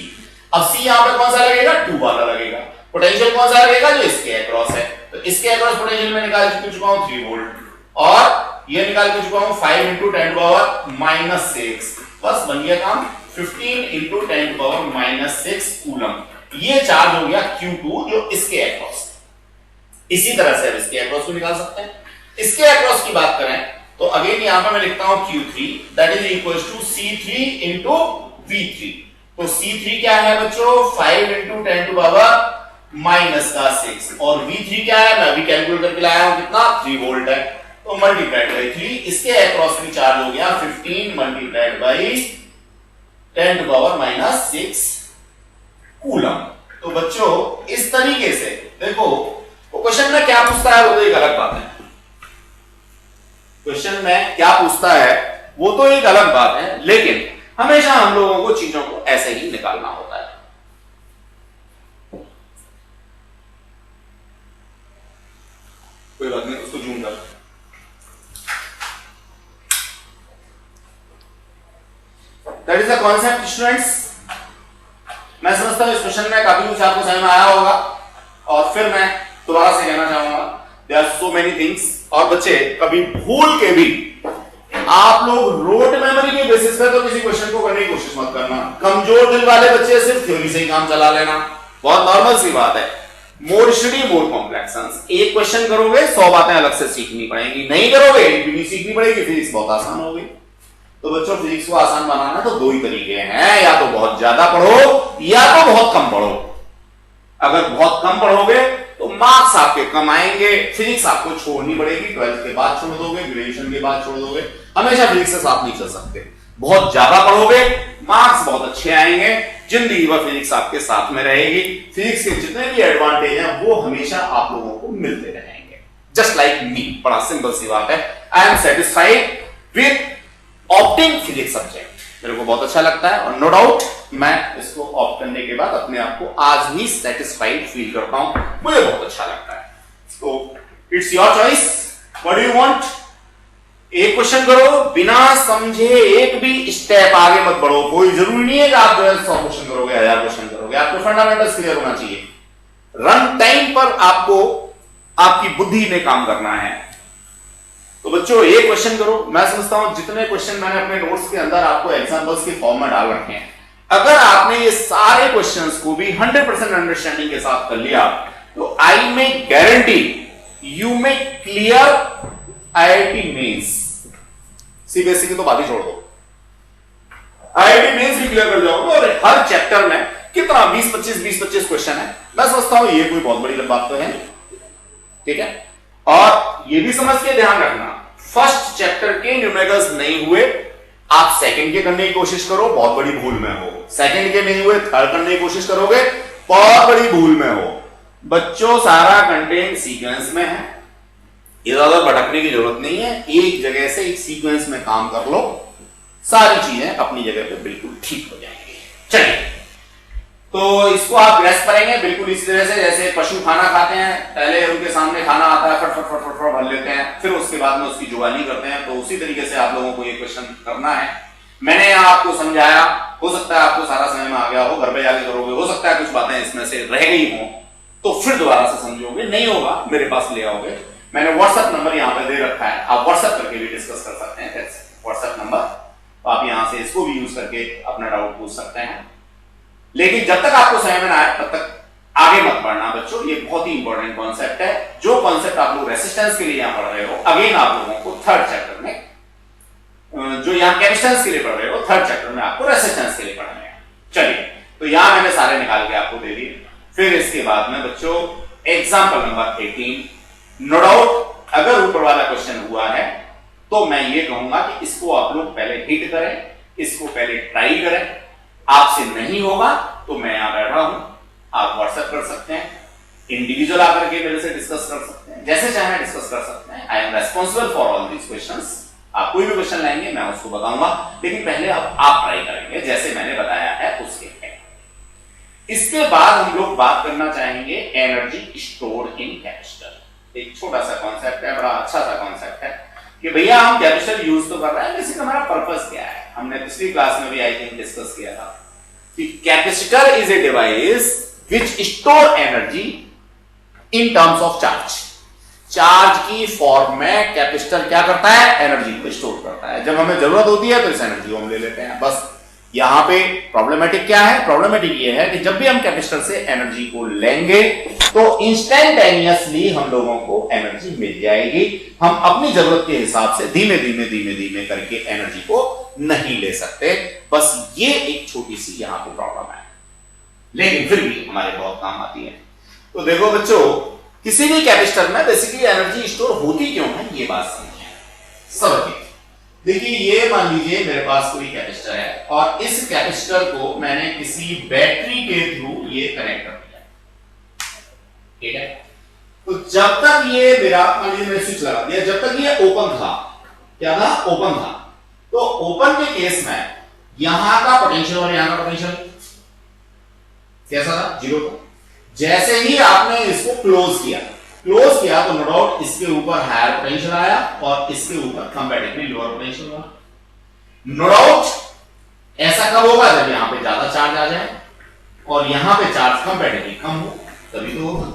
अब C यहां पे कौन सा लगेगा? 2 वाला लगेगा। पोटेंशियल कौन सा लगेगा? जो इसके अक्रॉस है। तो इसके अक्रॉस पोटेंशियल में निकाल चुका हूं 3 वोल्ट, और ये निकाल के चुका हूं 5 × 10⁻⁻6। बस बन गया काम, 15 × 10⁻⁻6 कूलम। ये चार्ज हो गया Q2 जो इसके अक्रॉस। इसी तरह से इसके अक्रॉस को निकाल सकते हैं। इसके अक्रॉस की बात करें तो अगेन यहां पर मैं लिखता हूं Q3 that is equals to C3 × V3। तो C3 क्या है बच्चों 5 इंटू 10 टू पावर माइनस का 6 और V3 क्या है मैं अभी कैलकुलेट करके लाया हूं कितना 3 वोल्ट है तो मल्टीप्लाइड बाई 3 इसके अक्रॉस भी चार्ज हो गया 15 multiplied by 10 to power minus 6 coulomb. तो बच्चों इस तरीके से देखो वो क्वेश्चन में क्या पूछता है वो तो एक अलग बात है, क्वेश्चन में क्या पूछता है वो तो एक अलग बात है, लेकिन हमेशा हम लोगों को चीजों को ऐसे ही निकालना होता है। कोई बात नहीं उसको जूम कर। That is the concept students. मैं समझता हूं इस क्वेश्चन में काफी कुछ आपको समझ में आया होगा और फिर मैं दोबारा से कहना चाहूंगा there are so many things. और बच्चे कभी भूल के भी आप लोग रोट मेमोरी के बेसिस पे तो किसी क्वेश्चन को करने की कोशिश मत करना। कमजोर दिल वाले बच्चे सिर्फ थ्योरी से ही काम चला लेना, बहुत नॉर्मल सी बात है। More study more complexions. एक क्वेश्चन करोगे 100 बातें अलग से सीखनी पड़ेगी, नहीं करोगे एक भी नहीं सीखनी पड़ेगी, फिजिक्स बहुत आसान होगी। तो बच्चों फिजिक्स को आसान बनाना तो दो ही तरीके हैं, या तो बहुत ज्यादा पढ़ो या तो बहुत कम पढ़ो। अगर बहुत कम पढ़ोगे तो मार्क्स आपके कम आएंगे, फिजिक्स आपको छोड़नी पड़ेगी, 12th के बाद छोड़ दोगे, ग्रेजुएशन के बाद छोड़ दोगे, हमेशा फिजिक्स से साथ नहीं चल सकते। बहुत ज्यादा पढ़ोगे मार्क्स बहुत अच्छे आएंगे, जिंदगी भर फिजिक्स आपके साथ में रहेगी, फिजिक्स के जितने भी एडवांटेज हैं वो हमेशा आप लोगों को मिलते रहेंगे। जस्ट लाइक मी, बड़ा सिंपल सी बात है। I am satisfied with opting physics subject, मेरे को बहुत अच्छा लगता है और नो डाउट मैं इसको ऑप्ट करने के बाद अपने आप को आज भी सेटिस्फाइड फील करता हूं, मुझे बहुत अच्छा लगता है। तो it's your choice, what do you want. एक क्वेश्चन करो, बिना समझे एक भी स्टेप आगे मत बढ़ो। कोई जरूरी नहीं है कि आप जो है 100 क्वेश्चन करोगे, 1000 क्वेश्चन करोगे, आपको फंडामेंटल्स क्लियर होना चाहिए। रन टाइम पर आपको आपकी बुद्धि में काम करना है। तो बच्चों एक क्वेश्चन करो, मैं समझता हूं जितने क्वेश्चन मैंने अपने नोट्स के अंदर आपको एग्जांपल्स के फॉर्म में डाल रखे हैं, अगर आपने ये सारे क्वेश्चंस को भी 100% अंडरस्टैंडिंग के साथ कर लिया तो I may guarantee you may clear IIT mains. CBSE की तो बात ही छोड़ दो, आईआईटी मेंस भी क्लियर कर जाओगे। और हर चैप्टर में कितना 20-25 क्वेश्चन है, मैं समझता हूं ये कोई बहुत बड़ी बात तो है, ठीक है। और ये भी समझ के ध्यान रखना, फर्स्ट चैप्टर के न्यूमेरिकल्स नहीं हुए आप सेकंड के करने की कोशिश करो, बहुत बड़ी भूल में हो। सेकंड के नहीं हुए थर्ड करने की कोशिश करोगे, बहुत बड़ी भूल में हो। बच्चों सारा कंटेंट सीक्वेंस में है, इधर उधर भटकने की जरूरत नहीं है, एक जगह से एक सीक्वेंस में काम कर लो, सारी चीजें अपनी जगह पे बिल्कुल ठीक हो जाएंगी। चलिए, तो इसको आप ग्रेस करेंगे बिल्कुल इसी तरह से जैसे पशु खाना खाते हैं, पहले उनके सामने खाना आता है, फट फट फट फट फट भर लेते हैं, फिर उसके बाद में उसकी जुगाली करते हैं। तो उसी तरीके से आप लोगों को ये क्वेश्चन करना है। मैंने आपको समझाया, हो सकता है आपको सारा समझ में आ गया हो, घर पे जाके करोगे, हो सकता है कुछ बातें इसमें से रह गई हो तो फिर दोबारा से समझोगे, नहीं होगा मेरे पास ले आओगे। मैंने व्हाट्सएप नंबर यहाँ पे दे रखा है, आप व्हाट्सएप करके भी डिस्कस कर सकते हैं। व्हाट्सएप नंबर, तो आप यहाँ से इसको भी यूज करके अपना डाउट पूछ सकते हैं। लेकिन जब तक आपको समझ में ना आए तब तक आगे मत बढ़ना बच्चों, ये बहुत ही इंपॉर्टेंट कॉन्सेप्ट है। जो कॉन्सेप्ट आप लोग रेसिस्टेंस के लिए यहाँ पढ़ रहे हो, अगेन आप लोगों को थर्ड चैप्टर में, जो यहाँ कैपेसिटेंस के लिए पढ़ रहे हो, थर्ड चैप्टर में आपको रेसिस्टेंस के लिए पढ़ना है। चलिए, तो यहाँ मैंने सारे निकाल के आपको दे दिए। फिर इसके बाद में बच्चों एग्जाम्पल नंबर 18, नो डाउट अगर ऊपर वाला क्वेश्चन हुआ है तो मैं ये कहूंगा कि इसको आप लोग पहले हिट करें, इसको पहले ट्राई करें। आपसे नहीं होगा तो मैं यहां बैठा हूं, आप व्हाट्सएप कर सकते हैं, इंडिविजुअल आकर के मेरे से डिस्कस कर सकते हैं, जैसे चाहे डिस्कस कर सकते हैं। I am responsible for all these questions. आप कोई भी क्वेश्चन लाएंगे मैं उसको बताऊंगा, लेकिन पहले आप ट्राई करेंगे जैसे मैंने बताया है उसके। इसके बाद हम लोग बात करना चाहेंगे एनर्जी स्टोर्ड इन कैपेसिटर। एक छोटा सा कॉन्सेप्ट है, बड़ा अच्छा सा कॉन्सेप्ट है कि भैया हम कैपेसिटर यूज तो कर रहे हैं, लेकिन हमारा पर्पस क्या है। हमने पिछली क्लास में भी आई थिंक डिस्कस किया था कि capacitor is a device which store energy in terms of charge. Charge की फॉर्म में कैपेसिटर क्या करता है, एनर्जी को स्टोर करता है। जब हमें जरूरत होती है तो इस एनर्जी को हम ले लेते हैं। बस यहां पे प्रॉब्लमेटिक क्या है, प्रॉब्लमेटिक ये है कि जब भी हम कैपेसिटर से एनर्जी को लेंगे तो इंस्टेंटेनियसली हम लोगों को एनर्जी मिल जाएगी। हम अपनी जरूरत के हिसाब से धीमे धीमे धीमे धीमे करके एनर्जी को नहीं ले सकते, बस ये एक छोटी सी यहां पे प्रॉब्लम है, लेकिन फिर भी हमारे बहुत काम आती है। तो देखो बच्चों, किसी भी कैपेसिटर में बेसिकली एनर्जी स्टोर होती क्यों है, ये बात समझिए। सब देखिए, ये मान लीजिए मेरे पास कोई कैपेसिटर है और इस कैपेसिटर को मैंने किसी बैटरी के थ्रू ये कनेक्ट कर दिया, ठीक है। तो जब तक ये मेरा, मान लीजिए मैंने स्विच लगा दिया, जब तक ये ओपन था, क्या था, ओपन था, तो ओपन के केस में यहां का पोटेंशियल और यहां का पोटेंशियल कैसा था, 0 था। जैसे ही आपने इसको क्लोज किया तो नो डाउट इसके ऊपर हायर पोटेंशियल आया और इसके ऊपर कंपैरेटिवली लोअर पोटेंशियल हुआ। नो डाउट ऐसा कब होगा, जब यहां पे ज्यादा चार्ज आ जाए और यहां पे चार्ज कंपैरेटिवली कम हो, तभी तो होगा।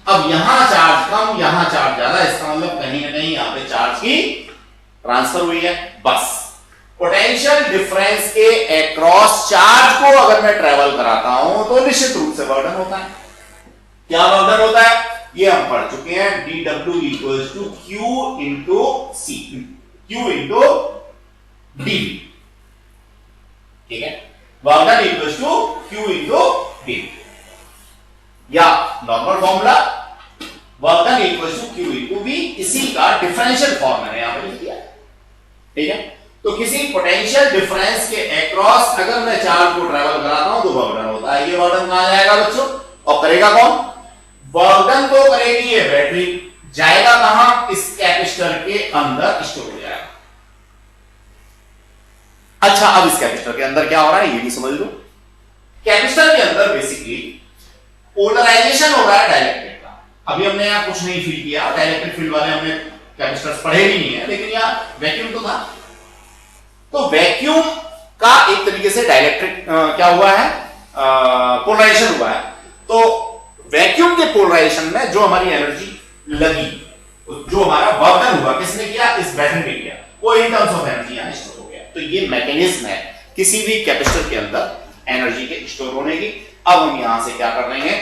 अब यहां चार्ज कम, यहां चार्ज ज्यादा, इसका मतलब कहीं ना कहीं यहां पे चार्ज की ट्रांसफर हुई है। बस पोटेंशियल डिफरेंस के अक्रॉस चार्ज को अगर मैं ट्रेवल कराता हूं तो निश्चित रूप से बर्डन होता है। क्या बर्डन होता है, ये हम पढ़ चुके हैं, dW equals to Q into C, Q into dV, ठीक है। Burden equals to Q into dV, या normal formula burden equals to Q into V, इसी का डिफरेंशियल फॉर्म मैंने यहां पर लिख दिया, ठीक है। तो किसी पोटेंशियल डिफरेंस के अक्रॉस अगर मैं चार्ज को ट्रेवल कराता हूं तो बर्डन होता है। ये बर्डन कहां जाएगा बच्चों, और करेगा कौन, बर्डन तो करेगी ये बैटरी, जाएगा कहां, इस कैपेसिटर के अंदर स्टोर हो जाएगा। अच्छा, अब इस कैपेसिटर के अंदर क्या हो रहा है ये भी समझ लो। कैपेसिटर के अंदर बेसिकली पोलराइजेशन हो रहा है डाइलेक्ट्रिक का। अभी हमने यहां कुछ नहीं फील किया, डाइलेक्ट्रिक फील्ड वाले हमने कैपेसिटर्स पढ़े भी नहीं है, लेकिन यहां वैक्यूम तो था। तो वैक्यूम का एक तरीके से डाइलेक्ट्रिक क्या हुआ है, पोलराइजेशन हुआ है। तो वैक्यूम के पोलराइजेशन में जो हमारी एनर्जी लगी, जो हमारा बर्डन हुआ, किसने किया, इस बैटरी ने किया, वो इन टर्म्स ऑफ एनर्जी यहां स्टोर हो गया। तो ये मैकेनिज्म है किसी भी कैपेसिटर के अंदर एनर्जी के स्टोर होने की। अब हम यहां से क्या कर लेंगे,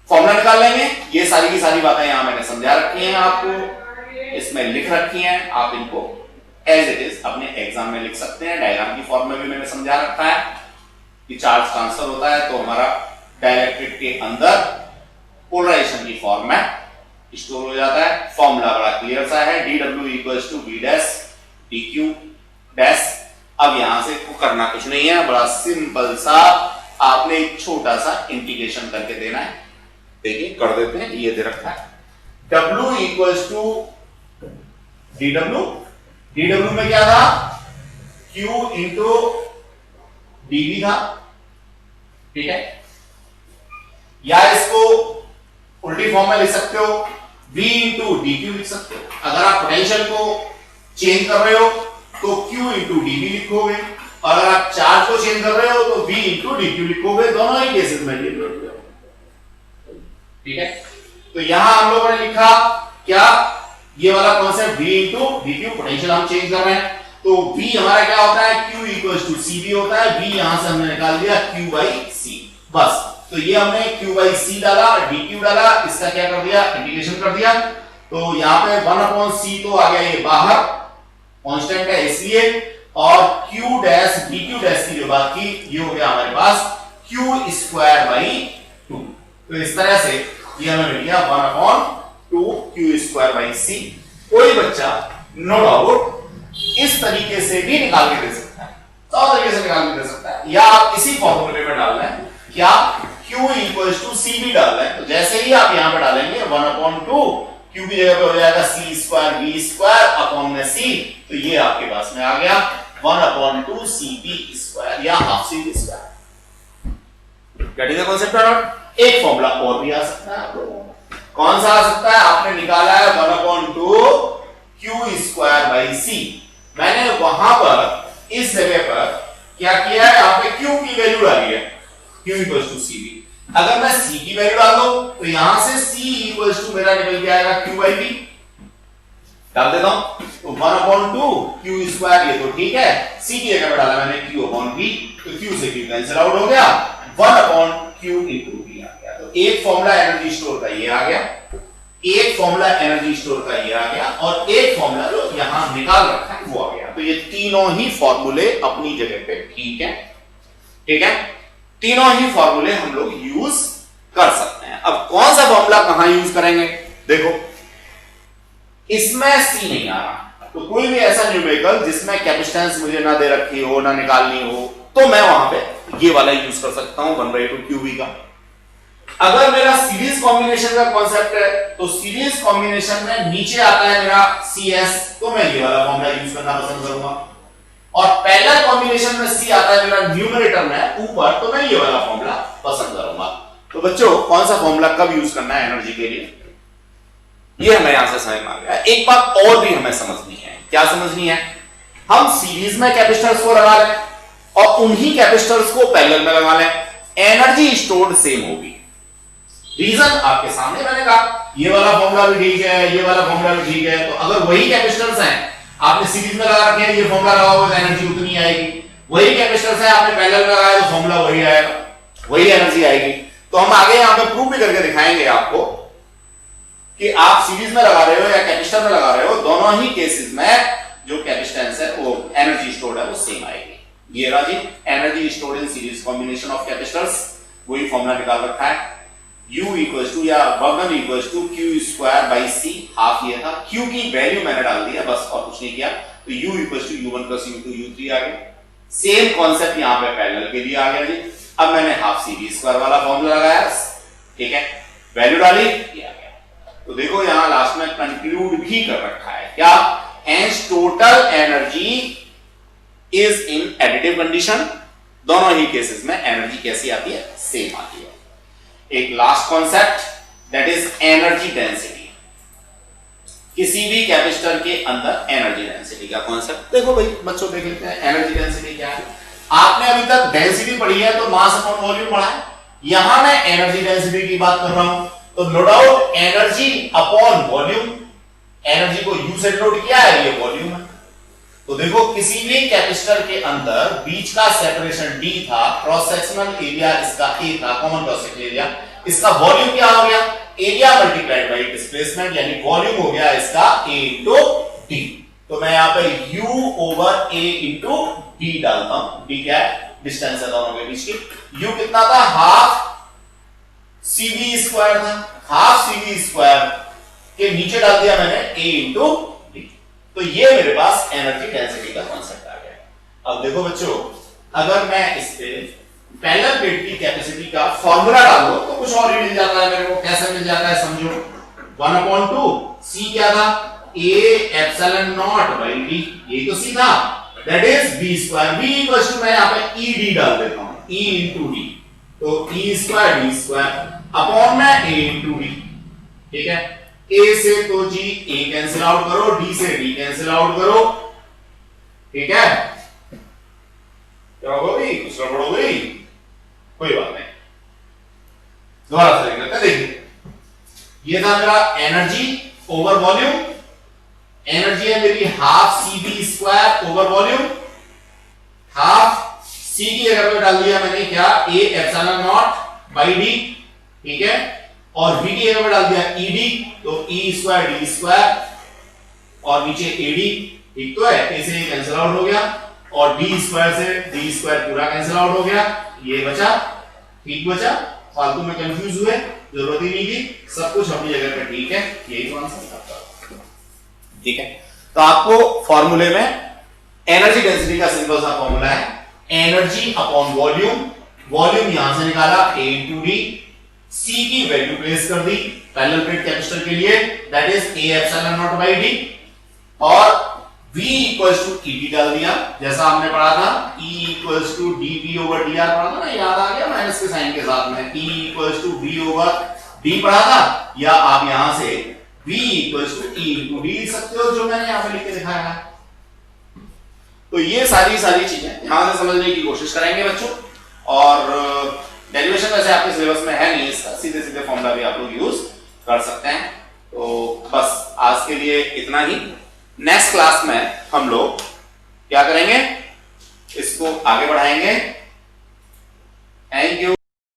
फॉर्मूला निकाल लेंगे। ये सारी की सारी बातें यहां मैंने समझा रखी हैं, आपको इसमें लिख रखी हैं, आप इनको एज इट इज अपने एग्जाम में लिख सकते हैं। डायग्राम की फॉर्म में भी मैंने समझा रखा है कि चार्ज ट्रांसफर होता है तो हमारा डाइलेक्ट्रिक के अंदर पोलराइजेशन की फॉर्म में स्टोर हो जाता है। फॉर्मूला बड़ा क्लियर सा है, dW equals to V dash dQ dash. अब यहां से करना कुछ नहीं है, बड़ा सिंपल सा, आपने एक छोटा सा इंटीग्रेशन करके देना है। देखिए कर देते हैं, ये दे रखा है W इक्वल्स टू dW में क्या था, Q इंटू dV था, ठीक है। या इसको उल्टी फॉर्म में लिख सकते हो, V इंटू dQ लिख सकते हो। अगर आप पोटेंशियल को चेंज कर रहे हो तो Q इंटू dV लिखोगे, और अगर आप चार्ज को चेंज कर रहे हो तो V इंटू dQ लिखोगे। दोनों ही केसेस में ये ठीक है। तो यहां हम लोगों ने लिखा क्या, ये वाला concept V into dQ, potential हम चेंज कर रहे हैं तो V हमारा क्या होता है, Q इक्वल्स टू CV होता है। V यहां से हमने निकाल दिया Q बाई C, बस। तो ये हमने Q बाई C डाला, dQ डाला, इसका क्या कर दिया, इंटीग्रेशन कर दिया। तो यहाँ पे 1/c तो आ गया ये बाहर, कांस्टेंट है इसलिए, और Q डैश dQ डैश की जो बात की, ये हो गया हमारे पास Q स्क्वायर बाई 2। तो इस तरह से ये हमें मिल गया 1/2 Q स्क्वायर बाई C। कोई बच्चा नो डाउट इस तरीके से भी निकाल के दे सकता है, 100 तरीके से निकाल के दे सकता है, या आप इसी फॉर्मूले में डाल लें, क्या Q इक्वल्स टू CV डाल लें। तो जैसे ही आप यहां पे डालेंगे 1/2, Q की जगह पे हो जाएगा C square V square upon में C, तो ये आपके पास में आ गया 1/2 CV स्क्वायर या half CV square. Getting the concept और नॉट। एक फॉर्मूला और भी आ सकता है, कौन सा आ सकता है, आपने निकाला है 1/2 Q स्क्वायर बाई C। मैंने वहां पर इस जगह पर क्या किया है, यहाँ पे Q की वैल्यू डाली है, Q इक्वल्स टू CV। अगर मैं C की वैल्यू डाल दूं तो यहां से C इक्वल्स टू मेरा निकल के आएगा Q बाई V। डाल देता हूं, तो 1/2 Q स्क्वायर, ये तो ठीक है, C की जगह पे डाला मैंने Q अपॉन V, तो Q से Q कैंसिल आउट हो गया, 1/Q इंटू V आ गया। तो एक फॉर्मूला एनर्जी स्टोर का ये आ गया, एक फॉर्मूला एनर्जी स्टोर का ये आ गया, और एक फॉर्मूला जो यहां निकाल रखा है वो आ गया। तो ये तीनों ही फॉर्मूले अपनी जगह पे ठीक है, ठीक है, तीनों ही फॉर्मूले हम लोग यूज कर सकते हैं। अब कौन सा फॉर्मूला कहां यूज करेंगे, देखो इसमें सी नहीं आ रहा, तो कोई भी ऐसा न्यूमेरिकल जिसमें कैपेसिटेंस मुझे ना दे रखी हो ना निकालनी हो, तो मैं वहां पे ये वाला यूज कर सकता हूं 1/2 QV का। अगर मेरा सीरीज कॉम्बिनेशन का कॉन्सेप्ट है, तो सीरीज कॉम्बिनेशन में नीचे आता है मेरा CS, तो मैं ये वाला फॉर्मूला यूज करना पसंद करूंगा। और पैरेलल कॉम्बिनेशन में C आता है मेरा न्यूमरेटर में ऊपर, तो मैं ये वाला फॉर्मूला पसंद करूंगा। तो बच्चों कौन सा फॉर्मूला कब यूज करना है एनर्जी के लिए, ये हमें यहां से समझ में आ गया। एक बात और भी हमें समझनी है, क्या समझनी है, हम सीरीज में कैपेसिटर्स को लगा लें और उन्हीं कैपेसिटर्स को पैरेलल में लगा लें, एनर्जी स्टोर्ड सेम होगी। रीजन आपके सामने मैंने कहा, ये वाला फॉर्मूला भी ठीक है, ये वाला फॉर्मूला भी ठीक है, तो अगर वही कैपेसिटर्स हैं आपने सीरीज में लगा रखे हैं, ये फॉर्मूला लगा हुआ तो एनर्जी उतनी आएगी, वही कैपेसिटर्स है आपने पैरेलल में लगाया तो फॉर्मूला वही आएगा, वही एनर्जी आएगी। तो हम आगे यहां पे प्रूव भी करके दिखाएंगे आपको कि आप सीरीज में लगा रहे हो या कैपेसिटर में लगा रहे हो, दोनों ही केसेस में जो कैपेसिटेंस है वो एनर्जी स्टोर्ड है वो सेम आएगी। ये रहा जी energy stored in series combination of capacitors, वही फॉर्मूला निकाल रखा है, U इक्वल्स टू या work done equals to Q square by C, half ये था, Q की वैल्यू मैंने डाल दिया बस और कुछ नहीं किया, तो U equals to U1 plus U2 U3 आ गया। सेम कॉन्सेप्ट यहां पे पैरेलल के लिए आ गया जी। अब मैंने हाफ CV स्क्वायर वाला फॉर्मूला लगाया, ठीक है, वैल्यू डाली, ये आ गया। तो देखो यहां लास्ट में कंक्लूड भी कर रखा है क्या, hence total energy is in additive condition, दोनों ही केसेस में एनर्जी कैसी आती है, सेम आती है। एक last concept that is energy density, किसी भी कैपेसिटर के अंदर एनर्जी डेंसिटी का कॉन्सेप्ट। देखो भाई बच्चों देख लेते हैं एनर्जी डेंसिटी क्या है। आपने अभी तक डेंसिटी पढ़ी है तो मास अपॉन वॉल्यूम पढ़ा है, यहां मैं एनर्जी डेंसिटी की बात कर रहा हूं, तो no doubt energy upon volume, energy को यू से डिनोट किया है, ये वॉल्यूम है। तो देखो किसी भी कैपेसिटर के अंदर बीच का सेपरेशन D था, क्रॉस सेक्शनल एरिया इसका A था, कॉमन क्रॉस सेक्शनल एरिया, इसका वॉल्यूम क्या हो गया, एरिया मल्टीप्लाइड बाई डिस्प्लेसमेंट, यानी वॉल्यूम हो गया इसका A इंटू D। तो मैं यहां पे U over A into D डालता हूं, D क्या है, डिस्टेंस है दोनों के बीच की। U कितना था, हाफ CV स्क्वायर था, हाफ CV स्क्वायर के नीचे डाल दिया मैंने A इंटू D, तो ये मेरे पास एनर्जी डेंसिटी का कॉन्सेप्ट आ गया। अब देखो बच्चों, अगर मैं इस पे पैरेलल प्लेट की कैपेसिटी का फॉर्मूला डाल दो तो कुछ और ही मिल जाता है मेरे को। कैसे मिल जाता है समझो, 1/2 C क्या था, A epsilon naught by D, ये तो C था, that is B square. B equals to मैं यहां पे ED डाल देता हूं, E इंटू D, तो E square D square upon में A इंटू D, ठीक है। A से तो जी A कैंसिल आउट करो, D से D कैंसिल आउट करो, ठीक है। क्या होगा भाई, कुछ गड़बड़ हो गई, कोई बात नहीं, दोबारा से देखते हैं। देखिए ये था मेरा एनर्जी ओवर वॉल्यूम, एनर्जी है मेरी half CV square over volume, half C की जगह पे डाल दिया मैंने क्या, A epsilon naught by D, ठीक है, और V की जगह पे डाल दिया ED, तो E स्क्वायर D स्क्वायर और नीचे AD, ठीक तो है, A से ये कैंसिल आउट हो गया और D स्क्वायर से D स्क्वायर पूरा कैंसिल आउट हो गया, ये बचा, ठीक बचा, फालतू में कंफ्यूज हुए, जरूरत ही नहीं थी, सब कुछ अपनी जगह पे ठीक है, यही कॉन्सेप्ट आपका, ठीक है। तो आपको फॉर्मूले में एनर्जी डेंसिटी का सिंपल सा फॉर्मूला है, एनर्जी अपॉन वॉल्यूम, वॉल्यूम यहां से निकाला A इंटू D, C की वैल्यू प्लेस कर दी पैरेलल प्लेट कैपेसिटर के लिए, that is A epsilon naught by D, और V इक्वल्स टू ED डाल दिया, जैसा हमने पढ़ा था E equals to dP over dR पढ़ा था ना, याद आ गया माइनस के साइन के साथ में, E equals to V over D पढ़ा था, या आप यहां से V equals to E into D लिख सकते हो, जो मैंने यहां पे लिख के दिखाया है। तो ये सारी चीजें यहां से समझने की कोशिश करेंगे बच्चों, और डेरिवेशन वैसे आपके सिलेबस में है नहीं, इसका सीधे फॉर्मूला भी आप लोग यूज कर सकते हैं। तो बस आज के लिए इतना ही, नेक्स्ट क्लास में हम लोग क्या करेंगे, इसको आगे बढ़ाएंगे। Thank you.